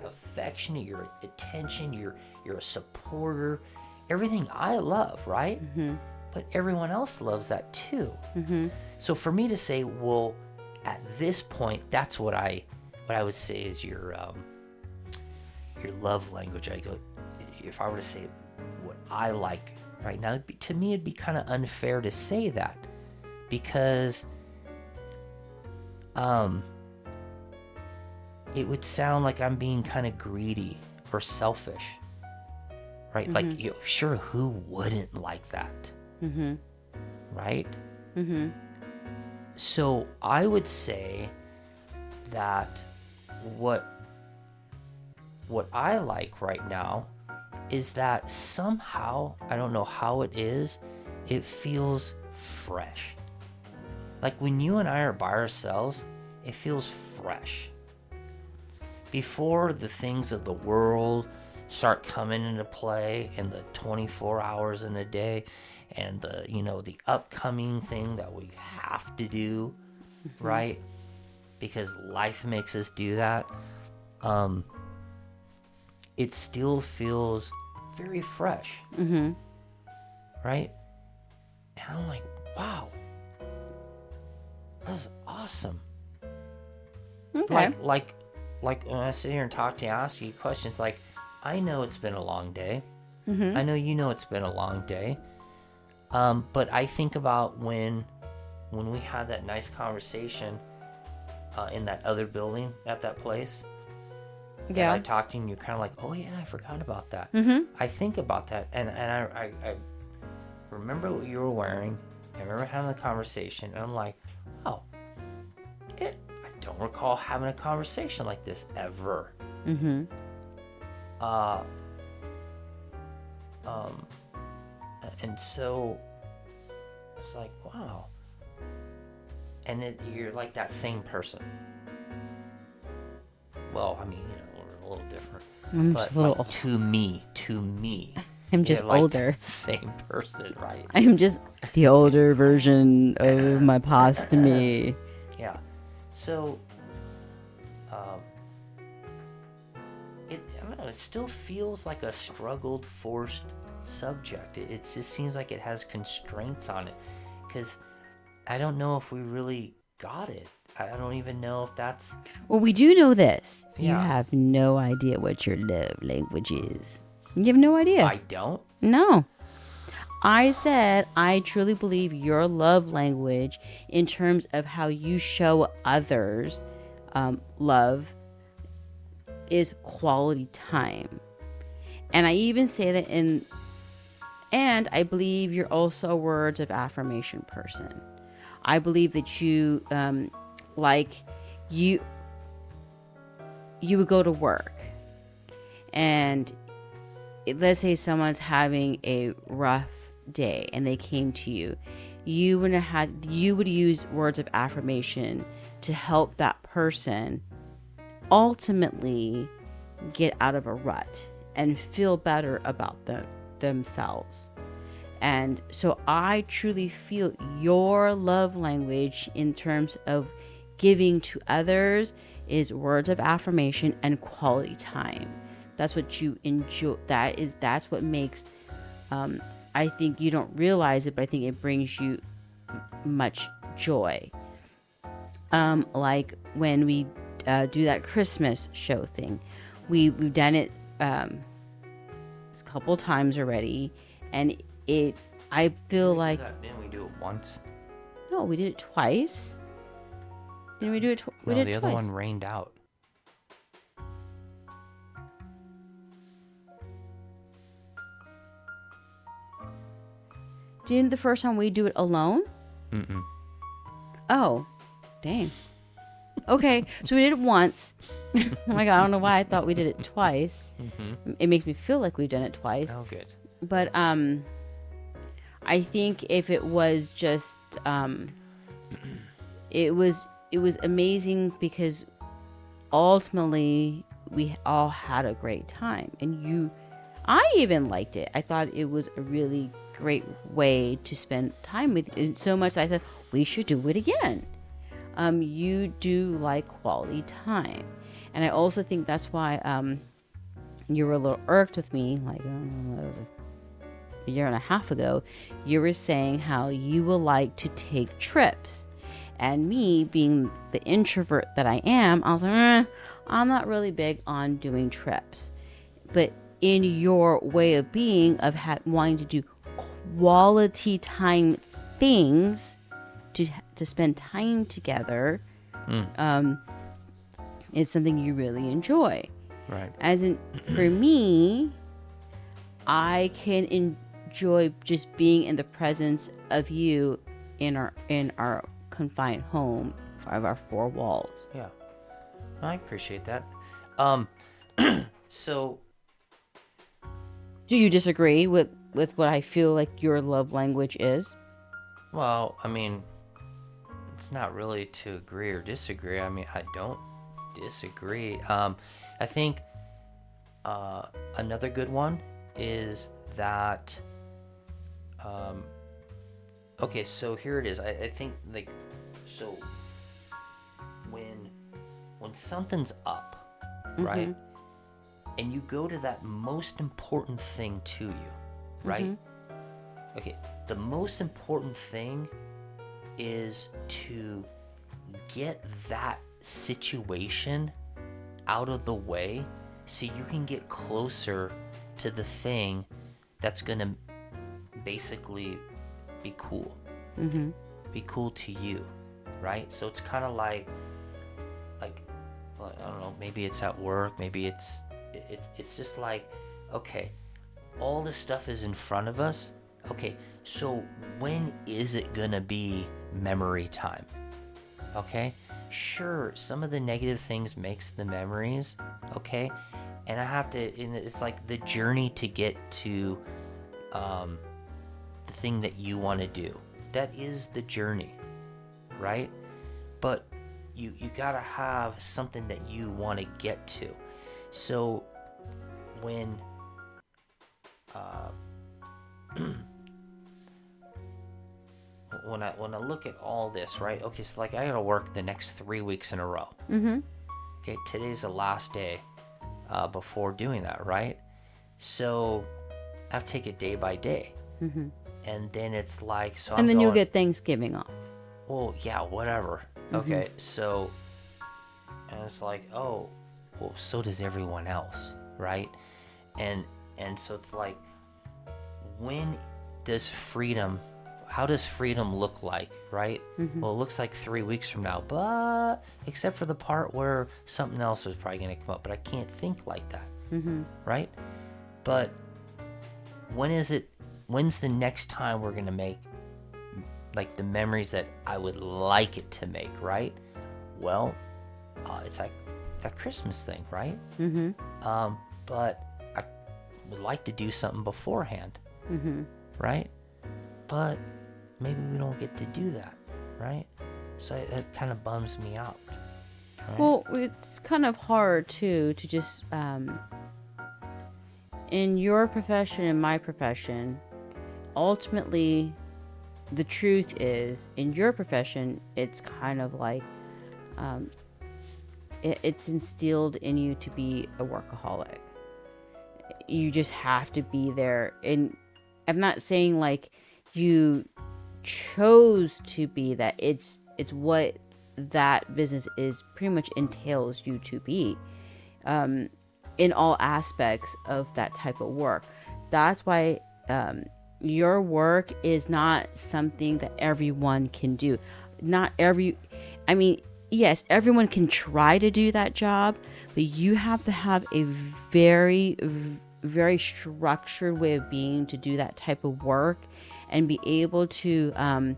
affectionate, you're attention, you're a supporter, everything I love, right? But everyone else loves that too. So for me to say, well, at this point, that's what I would say is your love language. I go, if I were to say what I like right now, to me it'd be kind of unfair to say that, because it would sound like I'm being kind of greedy or selfish, right? Like, sure, who wouldn't like that? Right? So I would say that what I like right now is that somehow, I don't know how it is, it feels fresh. Like when you and I are by ourselves, it feels fresh. Before the things of the world start coming into play in the 24 hours in a day, and the, the upcoming thing that we have to do, right? Because life makes us do that. It still feels very fresh, right? And I'm like, wow, that was awesome. Okay. Like when I sit here and talk to you, I ask you questions, like, I know it's been a long day. I know you know it's been a long day. But I think about when we had that nice conversation in that other building at that place. Yeah. I talked to you and you're kind of like, oh yeah, I forgot about that. I think about that, and I remember what you were wearing. I remember having the conversation, and I'm like, oh, I don't recall having a conversation like this ever. And so it's like, wow. And you're like that same person. Well, I mean, we're a little different. I'm but just a little. Like, to me, I'm just like older. That same person, right? I'm just the older version of my past me. Yeah. So, I don't know. It still feels like a struggled, forced subject. It just seems like it has constraints on it, because I don't know if we really got it. I don't even know if that's... Well, we do know this. You Yeah. have no idea what your love language is. You have no idea. I don't? No. I said I truly believe your love language, in terms of how you show others love, is quality time. And I even say that and I believe you're also a words of affirmation person. I believe that you you would go to work, and let's say someone's having a rough day and they came to you, you would use words of affirmation to help that person ultimately get out of a rut and feel better about themselves. And so I truly feel your love language in terms of giving to others is words of affirmation and quality time. That's what you enjoy. That's what makes, I think you don't realize it, but I think it brings you much joy. Like when we do that Christmas show thing, we've done it a couple times already, and I feel like... Didn't we do it once? No, we did it twice. Didn't we do it we did it the twice. other one rained out. Didn't the first time we do it alone? Mm-mm. Oh, dang. Okay, so we did it once. Oh my God, I don't know why I thought we did it twice. It makes me feel like we've done it twice. Oh, good. But I think if it was just it was amazing, because ultimately we all had a great time, and I even liked it. I thought it was a really great way to spend time with you, so much that I said we should do it again. You do like quality time, and I also think that's why you were a little irked with me, like a year and a half ago. You were saying how you will like to take trips, and me being the introvert that I am, I was like, I'm not really big on doing trips. But in your way of being of wanting to do quality time things to spend time together, it's something you really enjoy. Right. As in, for me, I can enjoy just being in the presence of you in our confined home of our four walls. Yeah. I appreciate that. So Do you disagree with what I feel like your love language is? well, I mean, it's not really to agree or disagree. I mean, I don't disagree. I think another good one is that okay, so here it is. I think like so when something's up, right? And you go to that most important thing to you, right? Okay, the most important thing is to get that situation out of the way so you can get closer to the thing that's gonna basically be cool. Be cool to you, right? So it's kind of like I don't know, maybe it's at work, maybe it's just like, okay, all this stuff is in front of us. Okay, so when is it gonna be memory time? Okay, sure, some of the negative things makes the memories, okay, and it's like the journey to get to the thing that you want to do. That is the journey, right? But you gotta have something that you want to get to. So when when I look at all this, right? Okay, so like I gotta work the next 3 weeks in a row. Okay, today's the last day before doing that, right? So I have to take it day by day. And then it's like, so And then you'll get Thanksgiving off. well, yeah, whatever. Okay, so, and it's like, oh, well, so does everyone else, right? And so it's like, how does freedom look like, right? Well, it looks like 3 weeks from now, but except for the part where something else was probably going to come up, but I can't think like that, right? But when's the next time we're going to make like the memories that I would like it to make, right? Well, it's like that Christmas thing, right? But I would like to do something beforehand, right? But maybe we don't get to do that, right? So it kind of bums me out. Right? Well, it's kind of hard too to just in your profession and my profession, ultimately the truth is in your profession it's kind of like it's instilled in you to be a workaholic. You just have to be there, and I'm not saying like you chose to be that. It's what that business is pretty much entails you to be in all aspects of that type of work. That's why your work is not something that everyone can do. Yes, everyone can try to do that job, but you have to have a very, very structured way of being to do that type of work and be able to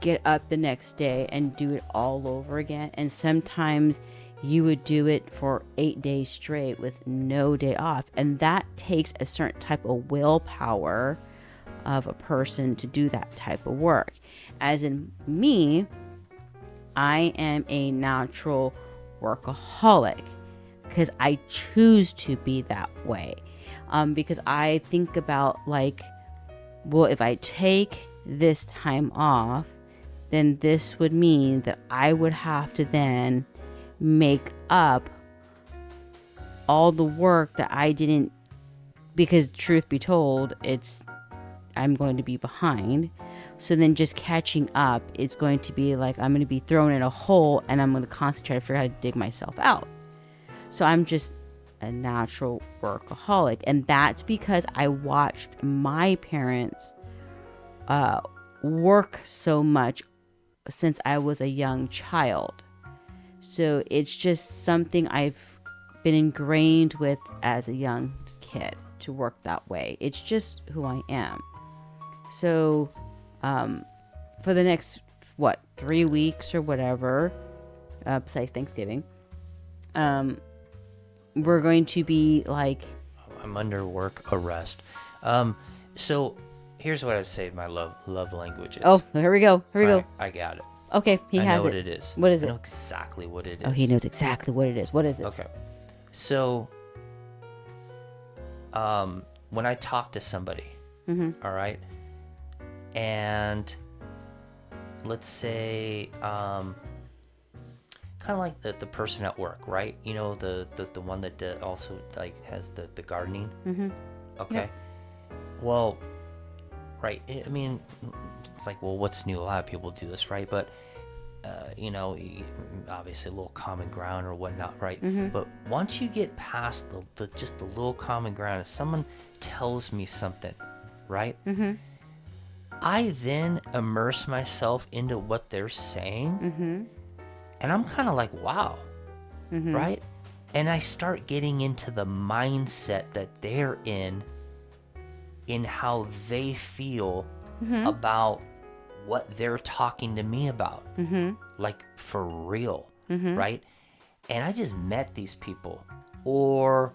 get up the next day and do it all over again. And sometimes you would do it for 8 days straight with no day off. And that takes a certain type of willpower of a person to do that type of work. As in me, I am a natural workaholic because I choose to be that way. Because I think about like, well, if I take this time off, then this would mean that I would have to then make up all the work that I didn't, because truth be told, I'm going to be behind. So then just catching up is going to be like, I'm going to be thrown in a hole and I'm going to constantly try to figure out how to dig myself out. So I'm just a natural workaholic. And that's because I watched my parents work so much since I was a young child. So it's just something I've been ingrained with as a young kid to work that way. It's just who I am. So for the next 3 weeks or whatever, besides Thanksgiving, we're going to be like, I'm under work arrest. So here's what I'd say my love language is. oh, here we go. I got it. Okay, he I has know what it. it is. What is I it? know exactly what it is. Oh, he knows exactly what it is. What is it? Okay. So, when I talk to somebody, all right, and let's say, kind of like the person at work, right? You know, the one that also like has the gardening. Okay. Yep. Well, right. I mean, it's like, well, what's new? A lot of people do this, right? But you know, obviously a little common ground or whatnot, right? But once you get past the just the little common ground, if someone tells me something, right? I then immerse myself into what they're saying, and I'm kind of like, wow, right? And I start getting into the mindset that they're in how they feel about what they're talking to me about, like for real, right? And I just met these people, or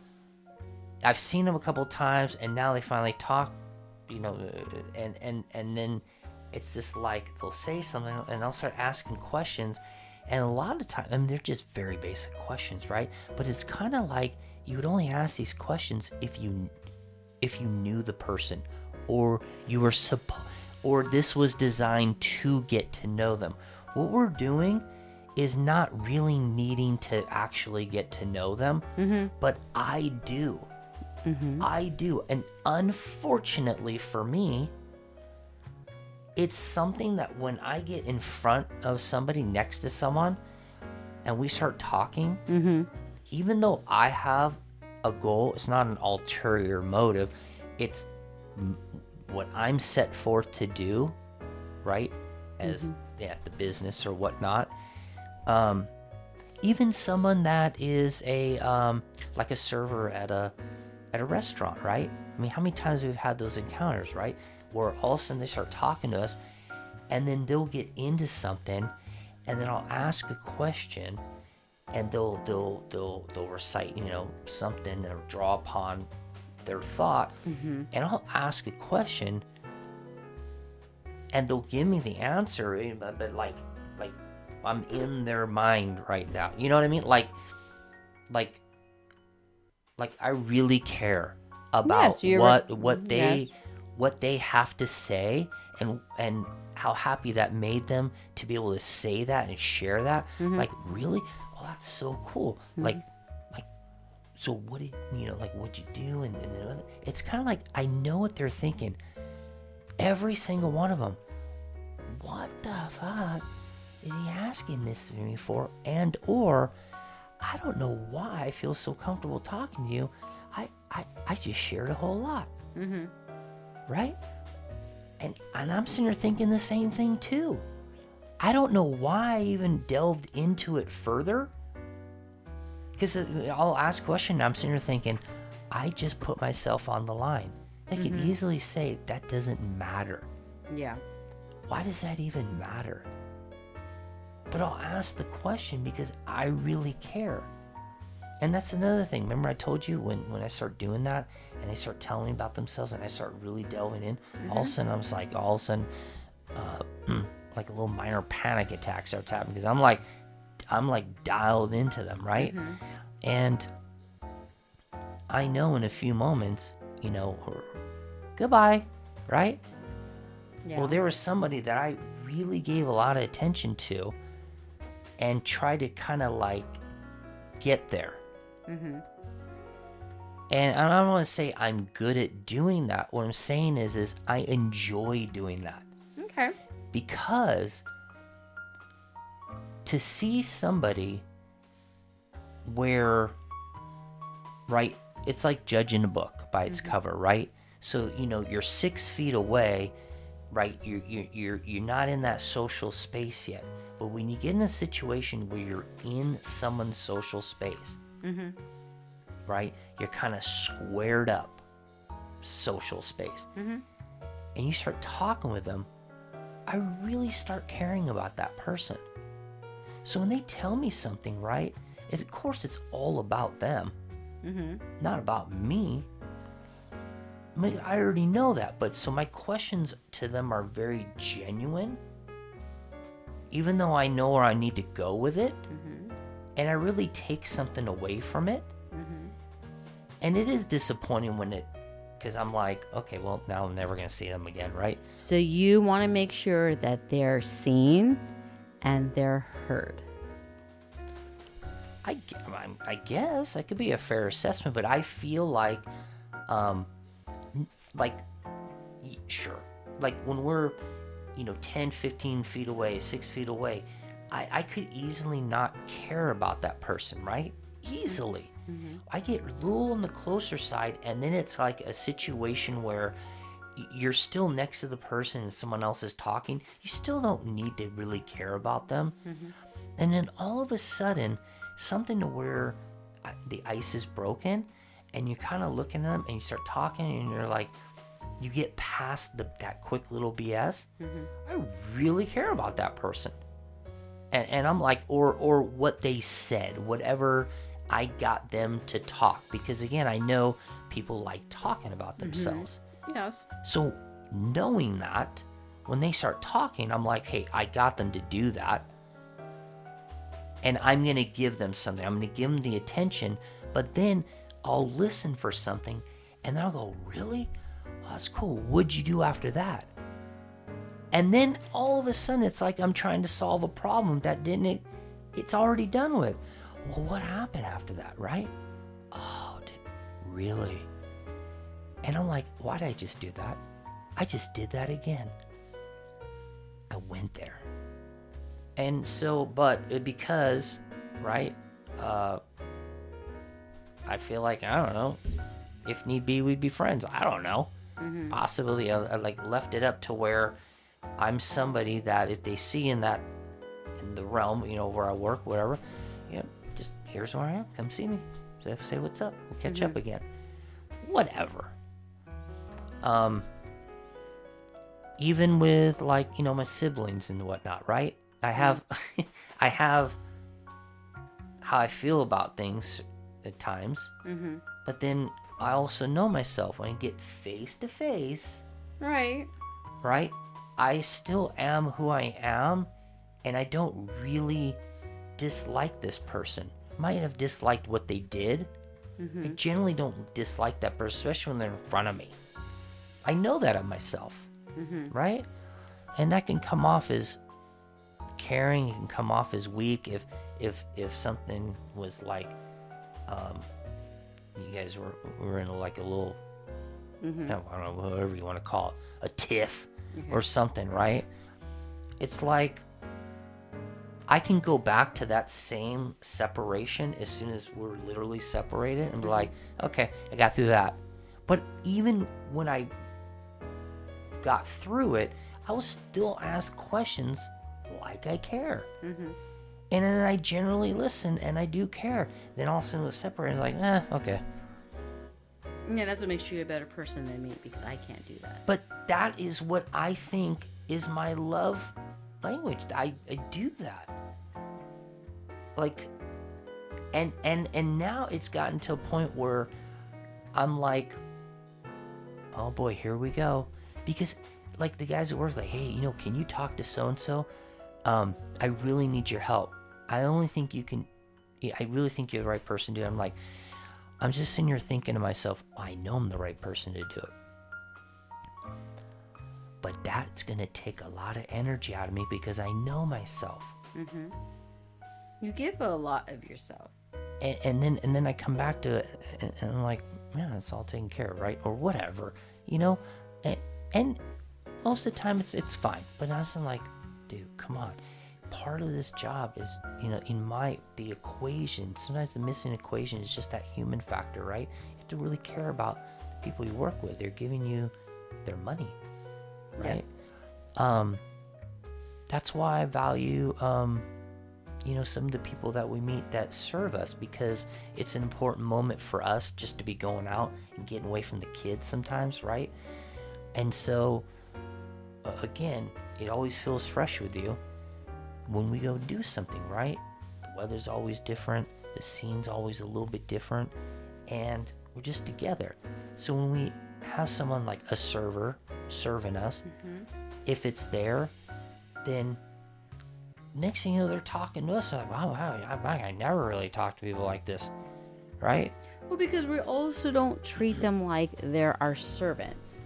I've seen them a couple times, and now they finally talk, you know, and then it's just like they'll say something, and I'll start asking questions, and a lot of the time, I mean, they're just very basic questions, right? But it's kind of like you would only ask these questions if you knew the person, or you were or this was designed to get to know them. What we're doing is not really needing to actually get to know them, but I do. I do. And unfortunately for me, it's something that when I get in front of somebody, next to someone, and we start talking, even though I have a goal, it's not an ulterior motive, it's what I'm set forth to do, right? As the business or whatnot. Even someone that is a like a server at a restaurant, right? I mean, how many times we've had those encounters, right? Where all of a sudden they start talking to us, and then they'll get into something, and then I'll ask a question, and they'll recite, you know, something or draw upon their thought, and I'll ask a question, and they'll give me the answer, but like I'm in their mind right now. You know what I mean? Like I really care about what they have to say, and how happy that made them to be able to say that and share that. Like, really? Oh, that's so cool. Like, so what did what'd you do? And it's kind of like I know what they're thinking. Every single one of them. What the fuck is he asking this of me for? And or I don't know why I feel so comfortable talking to you. I just shared a whole lot. Right? And I'm sitting there thinking the same thing too. I don't know why I even delved into it further. Because I'll ask a question, and I'm sitting there thinking, I just put myself on the line. They could easily say, that doesn't matter. Yeah. Why does that even matter? But I'll ask the question because I really care. And that's another thing. Remember I told you when I start doing that, and they start telling me about themselves, and I start really delving in, all of a sudden I was like, like a little minor panic attack starts happening, because I'm like dialed into them, right? And I know in a few moments, goodbye, right? Yeah. Well, there was somebody that I really gave a lot of attention to and tried to kind of like get there. And I don't want to say I'm good at doing that. What I'm saying is I enjoy doing that. Okay. Because to see somebody where right? It's like judging a book by its cover, right? So, you're 6 feet away, right? You're not in that social space yet. But when you get in a situation where you're in someone's social space, right? You're kind of squared up social space. And you start talking with them, I really start caring about that person. So when they tell me something, right? Of course, it's all about them, not about me. I already know that, but so my questions to them are very genuine, even though I know where I need to go with it, and I really take something away from it. And it is disappointing because I'm like, okay, well, now I'm never going to see them again, right? So you want to make sure that they're seen and they're heard. I guess that could be a fair assessment, but I feel like, sure, like when we're, 10, 15 feet away, 6 feet away, I could easily not care about that person, right? Easily. I get a little on the closer side, and then it's like a situation where you're still next to the person and someone else is talking. You still don't need to really care about them. And then all of a sudden, something to where the ice is broken, and you're kind of looking at them and you start talking, and you're like, you get past that quick little BS. I really care about that person. And I'm like, or what they said, whatever I got them to talk. Because again, I know people like talking about themselves. Yes. So knowing that, when they start talking, I'm like, hey, I got them to do that. And I'm going to give them something. I'm going to give them the attention. But then I'll listen for something. And then I'll go, really? Oh, that's cool. What'd you do after that? And then all of a sudden, it's like I'm trying to solve a problem that it's already done with. Well, what happened after that, right? Oh, really? And I'm like, why did I just do that? I just did that again. I went there. And so, because, right, I feel like, I don't know, if need be, we'd be friends. I don't know. Possibly, I left it up to where I'm somebody that if they see in the realm, where I work, whatever, just here's where I am. Come see me. Say what's up. We'll catch up again. Whatever. Even with my siblings and whatnot, right? I have how I feel about things at times, but then I also know myself. When I get face to face, right, I still am who I am, and I don't really dislike this person. Might have disliked what they did. I generally don't dislike that person, especially when they're in front of me. I know that of myself, right? And that can come off as caring. It can come off as weak if something was like, you guys were in like a little, I don't know, whatever you want to call it, a tiff or something, right? It's like I can go back to that same separation as soon as we're literally separated and be like, okay, I got through that. But even when I got through it, I will still ask questions like I care. And then I generally listen and I do care. Then all of a sudden we're separated, like, okay. Yeah, that's what makes you a better person than me, because I can't do that. But that is what I think is my love language. I do that. Like, and now it's gotten to a point where I'm like, oh boy, here we go. Because like the guys at work, like, hey, can you talk to so-and-so? I really need your help. I really think you're the right person to do it. I'm like, I'm just sitting here thinking to myself, I know I'm the right person to do it. But that's going to take a lot of energy out of me because I know myself. You give a lot of yourself. And then I come back to it and I'm like, man, it's all taken care of, right? Or whatever, And most of the time it's fine. But I was like, dude, come on. part of this job is, the equation, sometimes the missing equation is just that human factor, right? You have to really care about the people you work with. They're giving you their money, right? Yes. That's why I value, some of the people that we meet that serve us, because it's an important moment for us just to be going out and getting away from the kids sometimes, right? And so, again, it always feels fresh with you when we go do something, right? The weather's always different, the scene's always a little bit different, and we're just together. So when we have someone like a server serving us, if it's there, then next thing you know, they're talking to us like, wow, I never really talk to people like this, right? Well, because we also don't treat them like they're our servants.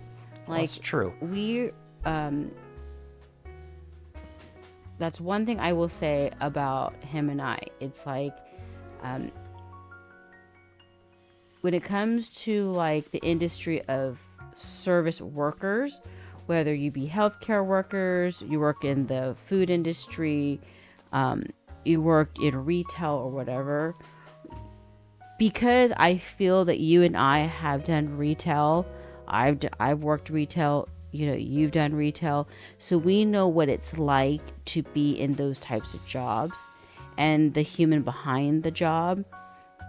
Like, that's true. That's one thing I will say about him and I. It's like, when it comes to like the industry of service workers, whether you be healthcare workers, you work in the food industry, you work in retail or whatever, because I feel that you and I have done retail, I've worked retail, you've done retail, so we know what it's like to be in those types of jobs, and the human behind the job.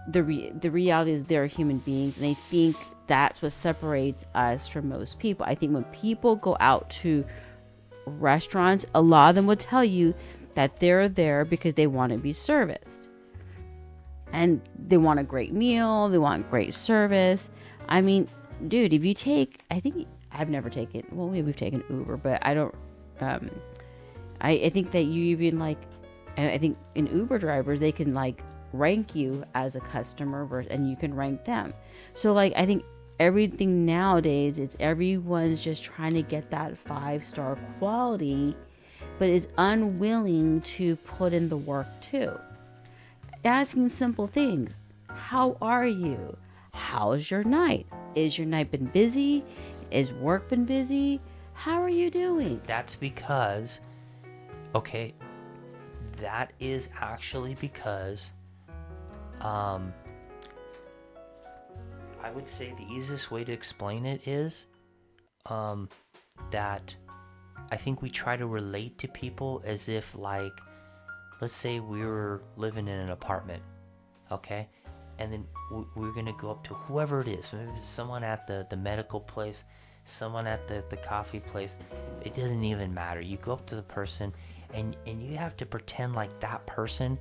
The reality is they're human beings, and I think that's what separates us from most people. I think when people go out to restaurants, a lot of them will tell you that they're there because they want to be serviced, and they want a great meal, they want great service. I mean, dude, if you take, I think I've never taken, well, maybe we've taken Uber, but I don't, I think that you even like, and I think in Uber drivers, they can like rank you as a customer and you can rank them. So like, I think everything nowadays, it's everyone's just trying to get that 5-star quality, but is unwilling to put in the work too. Asking simple things. How are you? How's your night? Is your night been busy? Is work been busy? How are you doing? That's because, okay, that is actually because, I would say the easiest way to explain it is, that I think we try to relate to people as if, like, let's say we were living in an apartment, okay? And then we're going to go up to whoever it is. Maybe it's someone at the medical place, someone at the coffee place. It doesn't even matter. You go up to the person and you have to pretend like that person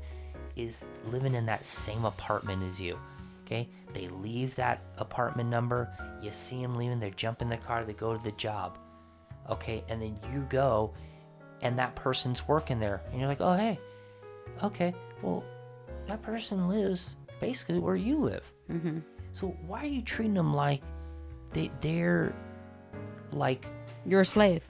is living in that same apartment as you, okay? They leave that apartment number. You see them leaving. They jump in the car. They go to the job, okay? And then you go and that person's working there. And you're like, oh, hey, okay, well, that person lives basically where you live. Mm-hmm. So why are you treating them like they're like you're a slave?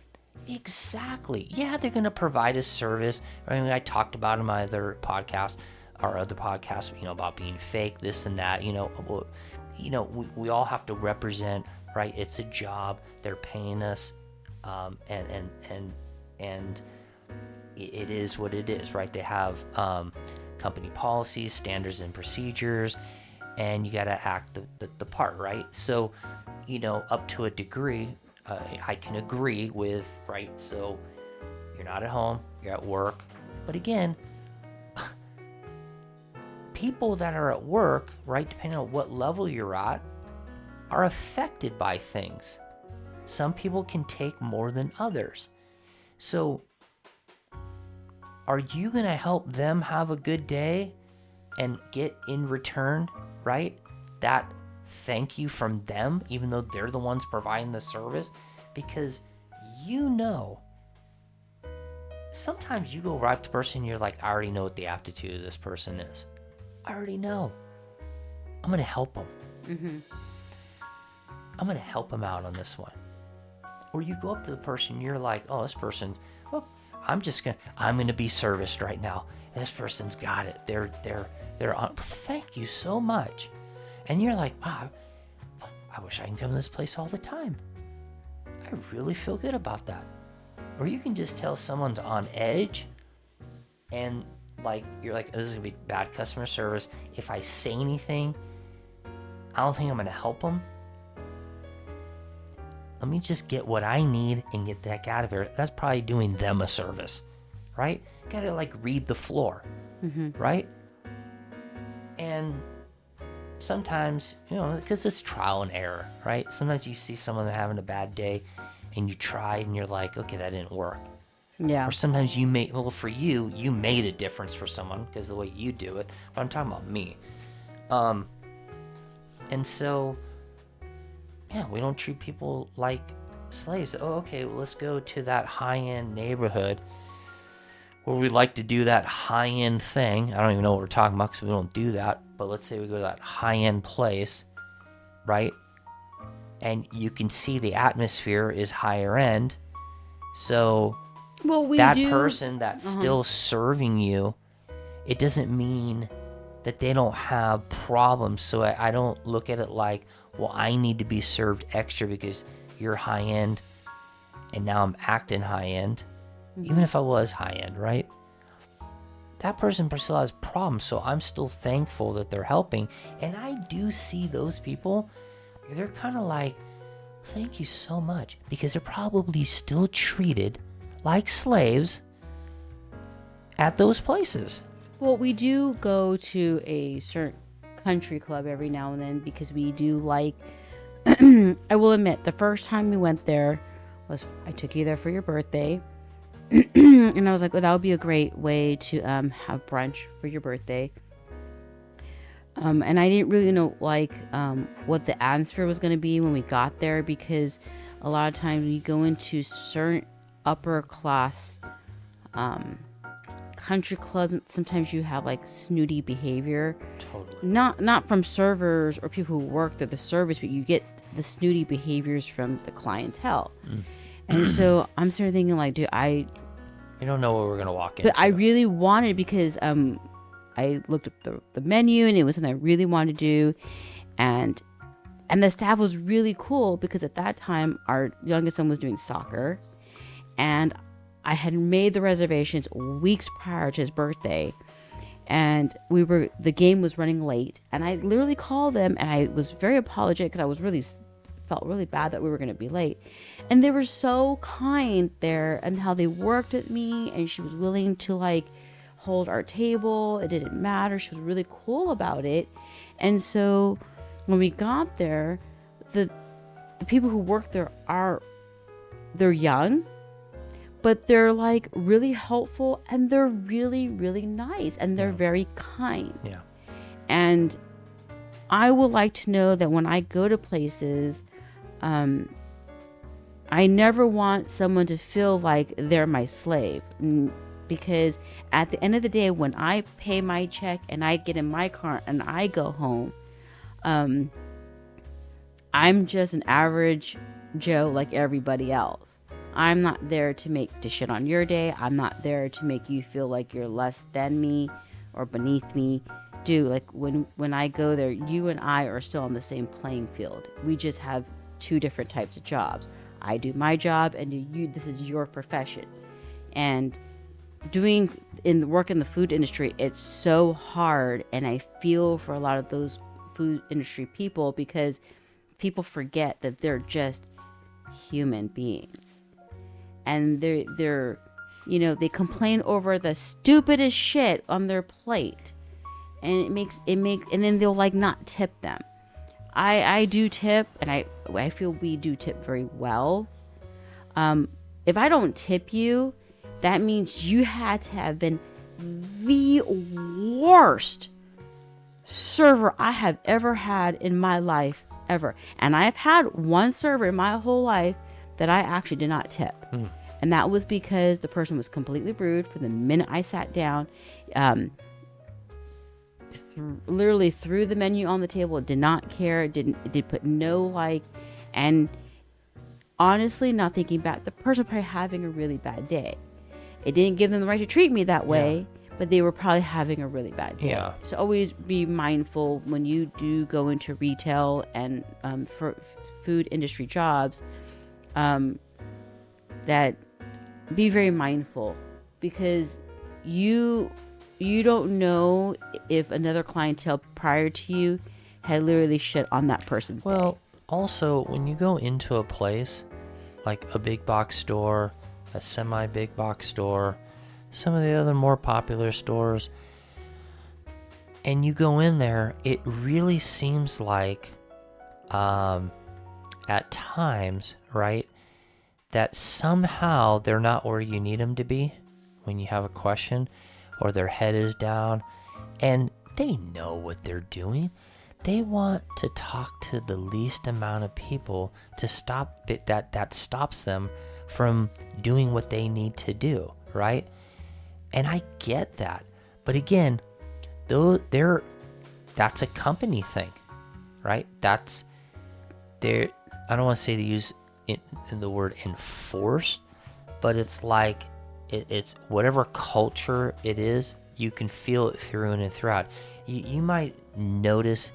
Exactly. Yeah, they're gonna provide a service. I mean, I talked about in my other podcast, about being fake, this and that. We all have to represent, right? It's a job. They're paying us, and it is what it is, right? They have company policies, standards, and procedures, and you got to act the part, right? So, up to a degree, I can agree with, right? So you're not at home, you're at work. But again, people that are at work, right, depending on what level you're at, are affected by things. Some people can take more than others. So are you going to help them have a good day and get in return, right, that thank you from them, even though they're the ones providing the service? Because sometimes you go right up to the person and you're like, I already know what the aptitude of this person is. I already know. I'm going to help them. Mm-hmm. I'm going to help them out on this one. Or you go up to the person and you're like, oh, this person, well, I'm going to be serviced right now. This person's got it. They're on. Thank you so much. And you're like, wow, I wish I can come to this place all the time. I really feel good about that. Or you can just tell someone's on edge and like you're like, oh, this is gonna be bad customer service. If I say anything, I don't think I'm gonna help them. Let me just get what I need and get the heck out of here. That's probably doing them a service, right? Gotta like read the floor, right? And sometimes, because it's trial and error, right? Sometimes you see someone having a bad day and you try and you're like, okay, that didn't work. Yeah. Or sometimes for you, you made a difference for someone because of the way you do it. But I'm talking about me. And so, yeah, we don't treat people like slaves. Oh, okay, well, let's go to that high-end neighborhood where we like to do that high-end thing. I don't even know what we're talking about because we don't do that. But let's say we go to that high-end place, right? And you can see the atmosphere is higher end. So that person that's still serving you, it doesn't mean that they don't have problems. So I don't look at it like, well, I need to be served extra because you're high end and now I'm acting high end. Even if I was high end, right? That person still has problems, so I'm still thankful that they're helping. And I do see those people, they're kind of like, thank you so much, because they're probably still treated like slaves at those places. Well, we do go to a certain country club every now and then because we do like, I will admit, the first time we went there was, I took you there for your birthday. And I was like, well, that would be a great way to have brunch for your birthday. And I didn't really know what the atmosphere was going to be when we got there, because a lot of times we go into certain upper class country clubs, sometimes you have like snooty behavior. Totally. Not from servers or people who work at the service, but you get the snooty behaviors from the clientele. And so I'm sort of thinking like, dude, you don't know what we're gonna walk into. But I really wanted, because I looked up the menu and it was something I really wanted to do, and the staff was really cool because at that time our youngest son was doing soccer, and I had made the reservations weeks prior to his birthday, and the game was running late, and I literally called them and I was very apologetic because I felt really bad that we were going to be late. And they were so kind there, and how they worked with me, and she was willing to like hold our table. It didn't matter. She was really cool about it. And so when we got there, the people who work there they're young, but they're like really helpful, and they're really, really nice, and they're very kind. Yeah. And I would like to know that when I go to places, I never want someone to feel like they're my slave, because at the end of the day, when I pay my check and I get in my car and I go home, I'm just an average Joe like everybody else. I'm not there to shit on your day. I'm not there to make you feel like you're less than me or beneath me. Dude, like when I go there, you and I are still on the same playing field. We just have two different types of jobs. I do my job, and this is your profession. And work in the food industry, it's so hard, and I feel for a lot of those food industry people, because people forget that they're just human beings, and they're they complain over the stupidest shit on their plate, and and then they'll like not tip them. I do tip, and I feel we do tip very well. If I don't tip you, that means you had to have been the worst server I have ever had in my life, ever. And I've had one server in my whole life that I actually did not tip. And that was because the person was completely rude from the minute I sat down. Literally threw the menu on the table, did not care, it did put no like, and honestly, not thinking back, the person was probably having a really bad day. It didn't give them the right to treat me that way, but they were probably having a really bad day. Yeah. So always be mindful when you do go into retail and for food industry jobs, that be very mindful, because you don't know if another clientele prior to you had literally shit on that person's day. Also, when you go into a place like a big box store, a semi-big box store, some of the other more popular stores, and you go in there, it really seems like at times, right, that somehow they're not where you need them to be when you have a question, or their head is down, and they know what they're doing. They want to talk to the least amount of people to stop it, that stops them from doing what they need to do, right? And I get that. But again, that's a company thing, right? That's there. I don't want to say to use in the word enforce, but it's like it's whatever culture it is, you can feel it through and throughout. You might notice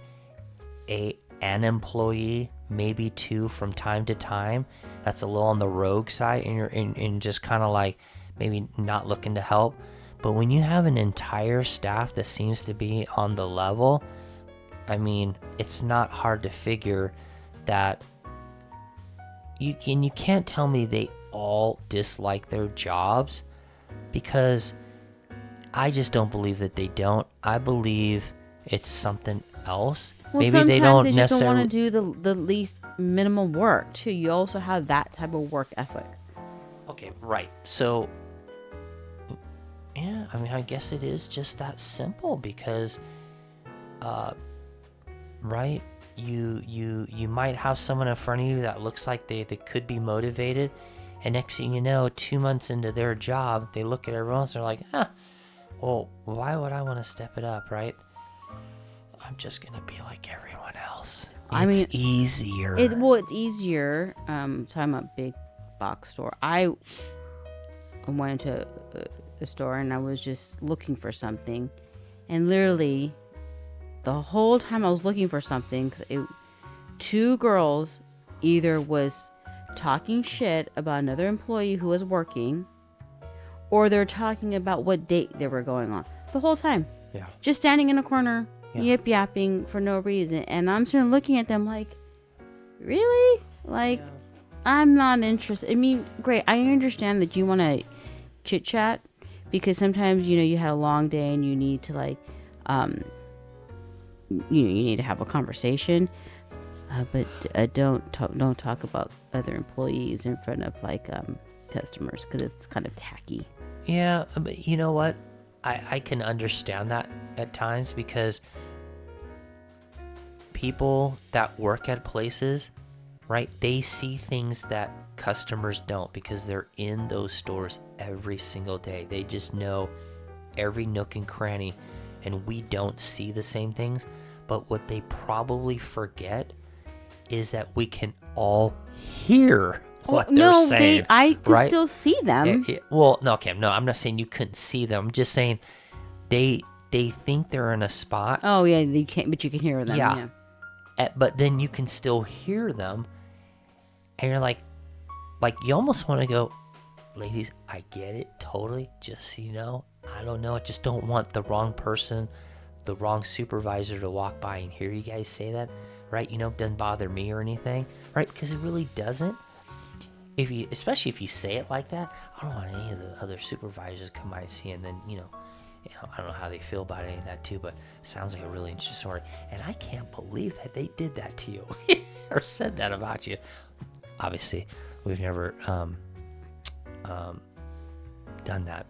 an employee, maybe two from time to time, that's a little on the rogue side, and you're in just kind of like maybe not looking to help. But when you have an entire staff that seems to be on the level, I mean, it's not hard to figure that you can't tell me they all dislike their jobs, because I just don't believe that they don't. I believe it's something else. Well, Maybe sometimes they don't just necessarily don't want to do the least minimum work too. You also have that type of work ethic. Okay, right. So yeah, I mean, I guess it is just that simple, because right, you might have someone in front of you that looks like they could be motivated, and next thing you know, 2 months into their job, they look at everyone else and they're like, well, why would I want to step it up, right? I'm just gonna be like everyone else. It's easier. It's easier. Talking about big box store, I went into a store and I was just looking for something, and literally the whole time I was looking for something, two girls either was talking shit about another employee who was working, or they're talking about what date they were going on the whole time. Yeah. Just standing in a corner, yip yapping for no reason. And I'm sort of looking at them like, really? Like, I'm not interested. I mean, great. I understand that you want to chit chat, because sometimes, you had a long day and you need to like, you need to have a conversation. But don't talk about other employees in front of like customers, because it's kind of tacky. Yeah, but you know what? I can understand that at times, because people that work at places, right, they see things that customers don't, because they're in those stores every single day. They just know every nook and cranny, and we don't see the same things. But what they probably forget is that we can all hear what they're saying. I could right? still see them. Well, no, okay, no, I'm not saying you couldn't see them. I'm just saying they think they're in a spot. Oh yeah, you can't, but you can hear them. Yeah. But then you can still hear them, and you're like you almost want to go, ladies, I get it totally. Just so you know, I don't know. I just don't want the wrong person, the wrong supervisor to walk by and hear you guys say that, right? Doesn't bother me or anything, right? Because it really doesn't. Especially if you say it like that, I don't want any of the other supervisors to come by and see, and then I don't know how they feel about any of that too, but it sounds like a really interesting story, and I can't believe that they did that to you or said that about you. Obviously, we've never done that,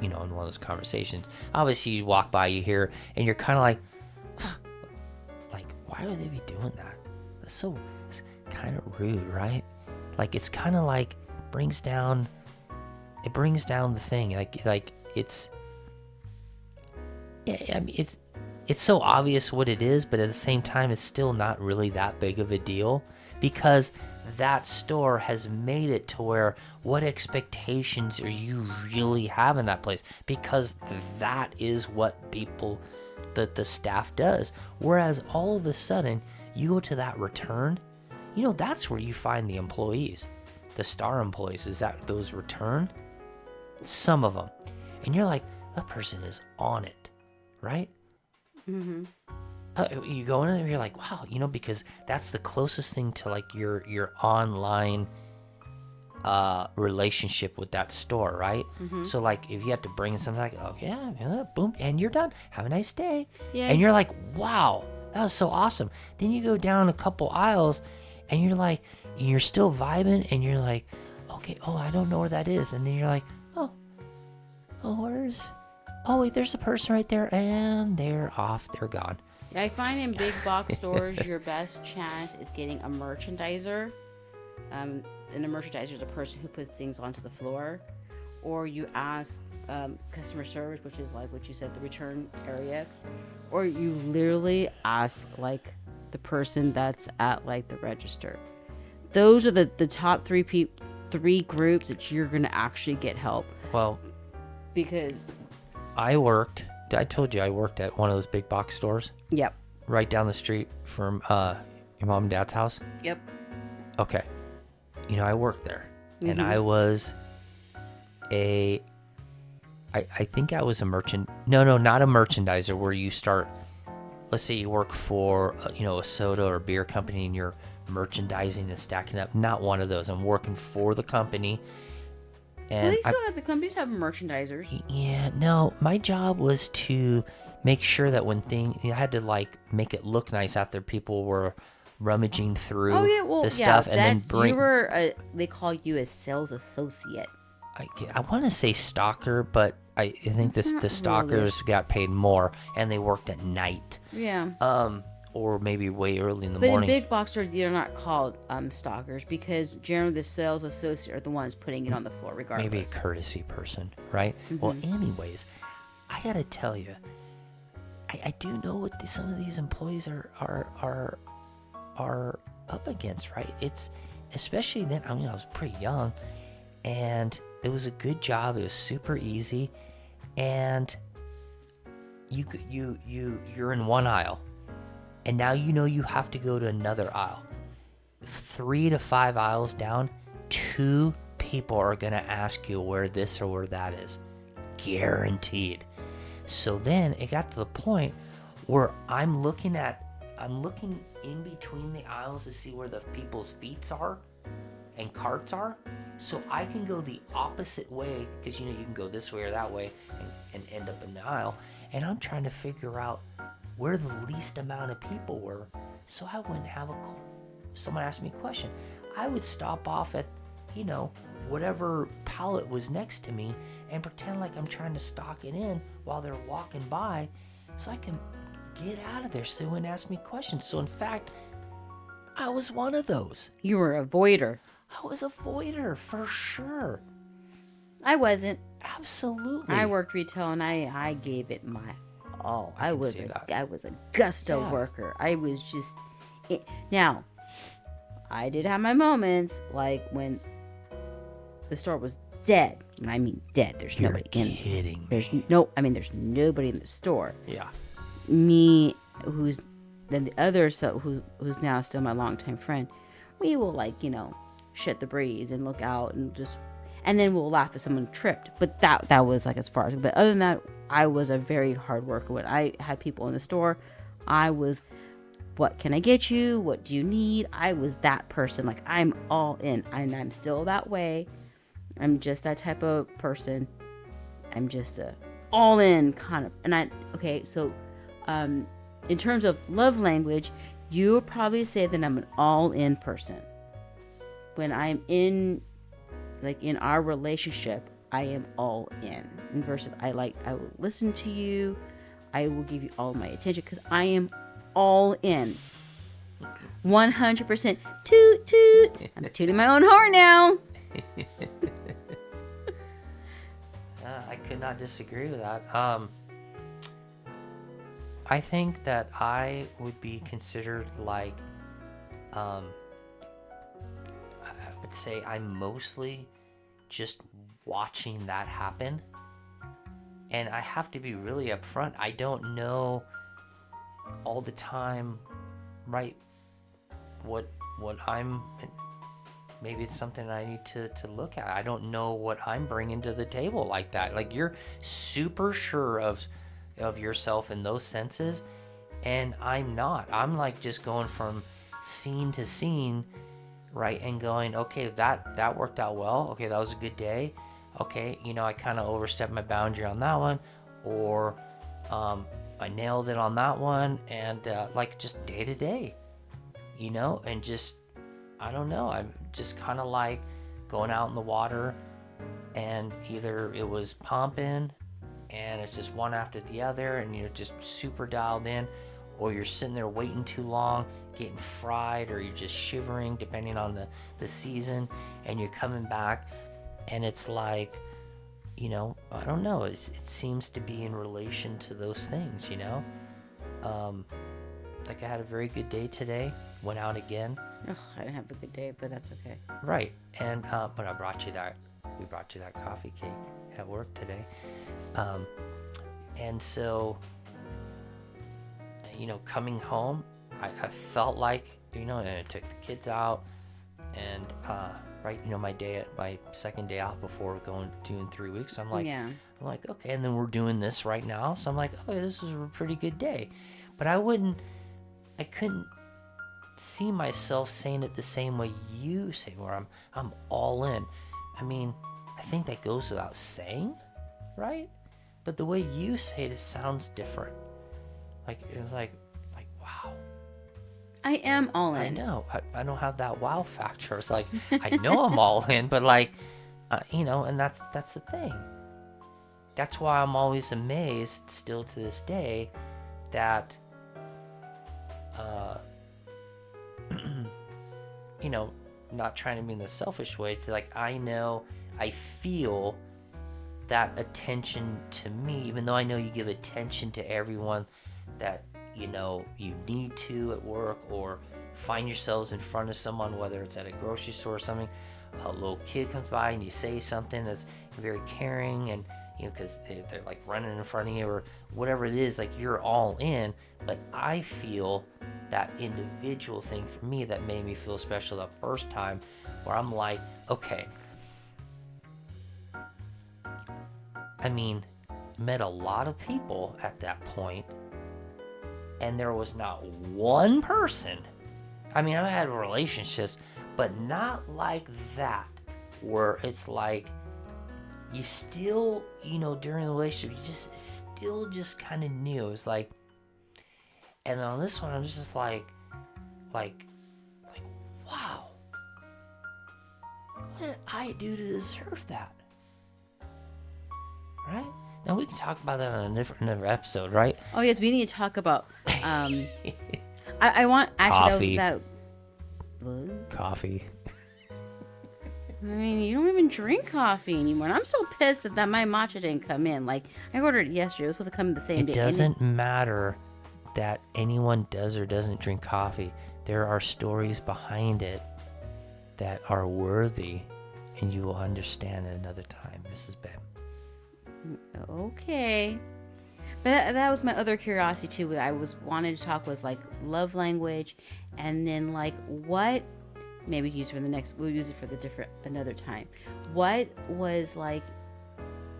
in one of those conversations. Obviously, you walk by, you hear, and you're kind of like, why would they be doing that? It's kind of rude, right? Like, it's kind of like brings down the thing. Like it's, yeah, I mean, it's so obvious what it is, but at the same time, it's still not really that big of a deal, because that store has made it to where what expectations are you really have in that place? Because that is what people, the staff does. Whereas all of a sudden, you go to that return, that's where you find the employees, the star employees. Is that those return? Some of them. and you're like, that person is on it, right? Mm-hmm. You go in and you're like, wow, because that's the closest thing to like your online relationship with that store, right? Mm-hmm. So like if you have to bring in something like, oh yeah, boom, and you're done. Have a nice day. Yeah. And you're like, wow, that was so awesome. Then you go down a couple aisles, and you're like, you're still vibing, and you're like, okay, oh, I don't know where that is, and then you're like, oh, wait, there's a person right there, and they're off, they're gone. I find in big box stores, your best chance is getting a merchandiser. And a merchandiser is a person who puts things onto the floor. Or you ask customer service, which is like what you said, the return area. Or you literally ask like the person that's at like the register. Those are the top three groups that you're going to actually get help. Well, because I told you I worked at one of those big box stores. Yep. Right down the street from your mom and dad's house. Yep. Okay. I worked there, and I was I think I was a not a merchandiser where you start, let's say you work for, a soda or beer company and you're merchandising and stacking up. Not one of those. I'm working for the company. And the companies have merchandisers. Yeah, no, my job was to make sure that when I had to like make it look nice after people were rummaging through the stuff, and then bring. They call you a sales associate. I want to say stalker, but I think the stalkers got paid more, and they worked at night. Yeah. Or maybe way early in the morning. morning. But in big box stores, they're not called stalkers, because generally the sales associate are the ones putting it on the floor, regardless. Maybe a courtesy person, right? Mm-hmm. Well, anyways, I gotta tell you, I do know what some of these employees are up against, right? It's especially then. I was pretty young, and it was a good job. It was super easy, and you're in one aisle. And now you have to go to another aisle. 3 to 5 aisles down, 2 people are going to ask you where this or where that is. Guaranteed. So then it got to the point where I'm looking in between the aisles to see where the people's feet are and carts are. So I can go the opposite way, because you can go this way or that way and end up in the aisle. And I'm trying to figure out where the least amount of people were, so I wouldn't have someone ask me a question. I would stop off at, whatever pallet was next to me and pretend like I'm trying to stock it in while they're walking by, so I can get out of there so they wouldn't ask me questions. So in fact, I was one of those. You were a voider. I was a voider for sure. I wasn't. Absolutely. I worked retail, and I gave it my all. I was a gusto worker. I was just now. I did have my moments, like when the store was dead. And I mean dead. There's nobody in. You're kidding. There's nobody in the store. Yeah. Me, who's then the other, who's now still my longtime friend. We will shut the breeze and look out and then we'll laugh if someone tripped. But that was like as far as. But other than that, I was a very hard worker. When I had people in the store, I was, what can I get you? What do you need? I was that person. Like, I'm all in. And I'm still that way. I'm just that type of person. I'm just a all in kind of. So in terms of love language, you would probably say that I'm an all in person. When I'm in our relationship, I am all in. Versus I will listen to you. I will give you all my attention, because I am all in. 100%. Toot toot. I'm tooting my own horn now. I could not disagree with that. I think that I would be considered like, I would say I'm mostly just watching that happen. And I have to be really upfront. I don't know all the time, right, what I'm maybe it's something I need to look at. I don't know what I'm bringing to the table like that. Like, you're super sure of yourself in those senses, and I'm not. I'm like just going from scene to scene, right, and going, okay, that worked out well. Okay, that was a good day. Okay, I kind of overstepped my boundary on that one, or I nailed it on that one, and like just day to day, and just, I don't know, I'm just kind of like going out in the water, and either it was pumping and it's just one after the other and you're just super dialed in, or you're sitting there waiting too long, getting fried, or you're just shivering depending on the season, and you're coming back and it's like, I don't know, it seems to be in relation to those things, like I had a very good day today, went out again. Ugh, I didn't have a good day, but that's okay. Right, and but we brought you that coffee cake at work today, and so, coming home, I felt like, and I took the kids out, and right, my second day out before doing 3 weeks, I'm like, Yeah. I'm like, okay, and then we're doing this right now, so I'm like, oh, this is a pretty good day, but I couldn't see myself saying it the same way you say, where I'm all in. I mean, I think that goes without saying, right? But the way you say it sounds different. Like, it was like, wow. I am all in. I know. I don't have that wow factor. It's like, I know I'm all in, but like, and that's the thing. That's why I'm always amazed still to this day that, not trying to be in the selfish way, to like, I feel that attention to me, even though I know you give attention to everyone that, you need to at work, or find yourselves in front of someone, whether it's at a grocery store or something, a little kid comes by and you say something that's very caring, and, because they're like running in front of you or whatever it is, like, you're all in. But I feel that individual thing for me that made me feel special the first time, where I'm like, okay, I mean, met a lot of people at that point, and there was not one person, I mean, I had relationships, but not like that, where it's like, you still, during the relationship, you just kind of knew. It was like, and then on this one, I'm just like, wow, what did I do to deserve that? Right? Now we can talk about that on another episode, right? Oh yes, we need to talk about. I want actually Coffee. What? Coffee. I mean, you don't even drink coffee anymore, and I'm so pissed that my matcha didn't come in. Like, I ordered it yesterday; it was supposed to come in the same day. It doesn't matter that anyone does or doesn't drink coffee. There are stories behind it that are worthy, and you will understand at another time, Mrs. Bebb. Okay, but that was my other curiosity too. What I was wanting to talk was like love language, and then like what. Maybe we'll use it for another time. What was like,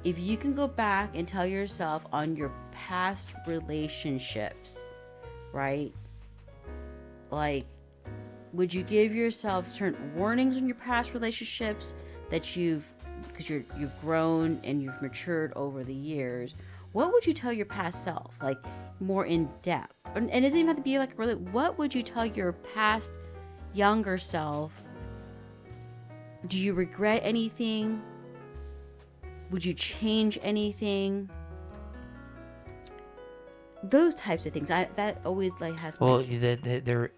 if you can go back and tell yourself on your past relationships, right? Like, would you give yourself certain warnings on your past relationships that because you've grown and you've matured over the years? What would you tell your past self, like more in depth? And it doesn't even have to be like really. What would you tell your past younger self? Do you regret anything? Would you change anything? Those types of things. That always like has. Well, they're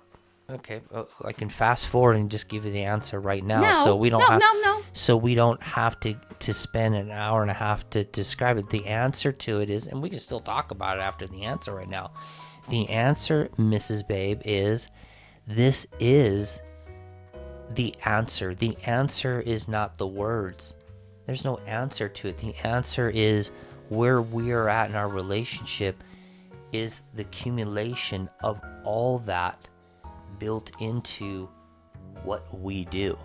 okay. I can fast forward and just give you the answer right now, No, so we don't no. So we don't have to spend an hour and a half to describe it. The answer to it is, and we can still talk about it after the answer right now. The answer, Mrs. Babe, is this is the answer. The answer is not the words. There's no answer to it. The answer is where we are at in our relationship is the accumulation of all that built into what we do.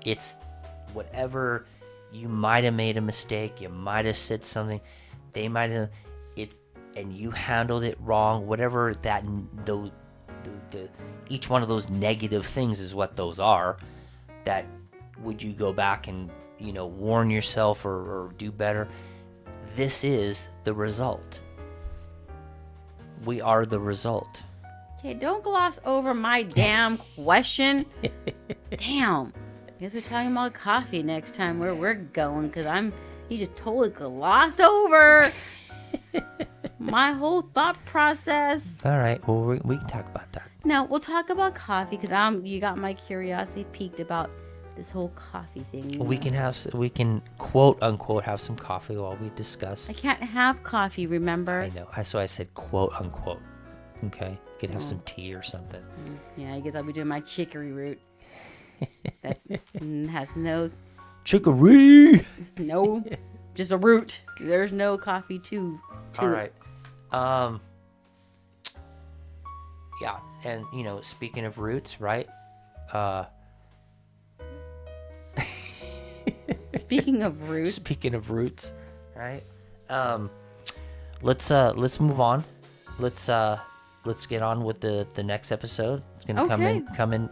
It's whatever you might have made a mistake, you might have said something, they might have and you handled it wrong, whatever that the each one of those negative things is what those are. That would you go back and warn yourself or do better? This is the result. We are the result. Okay, don't gloss over my damn question. Damn. I guess we're talking about coffee next time where we're going, because you just totally glossed over my whole thought process. All right, well, we can talk about that. No, we'll talk about coffee, because you got my curiosity piqued about this whole coffee thing. We can quote unquote have some coffee while we discuss. I can't have coffee, remember? I know. So I said quote unquote. Okay, you could have some tea or something. Yeah, I guess I'll be doing my chicory root. That has no chicory. No, just a root. There's no coffee to All right. Yeah, and speaking of roots, right? Speaking of roots. Speaking of roots, right? Let's move on. Let's get on with the next episode. It's gonna come in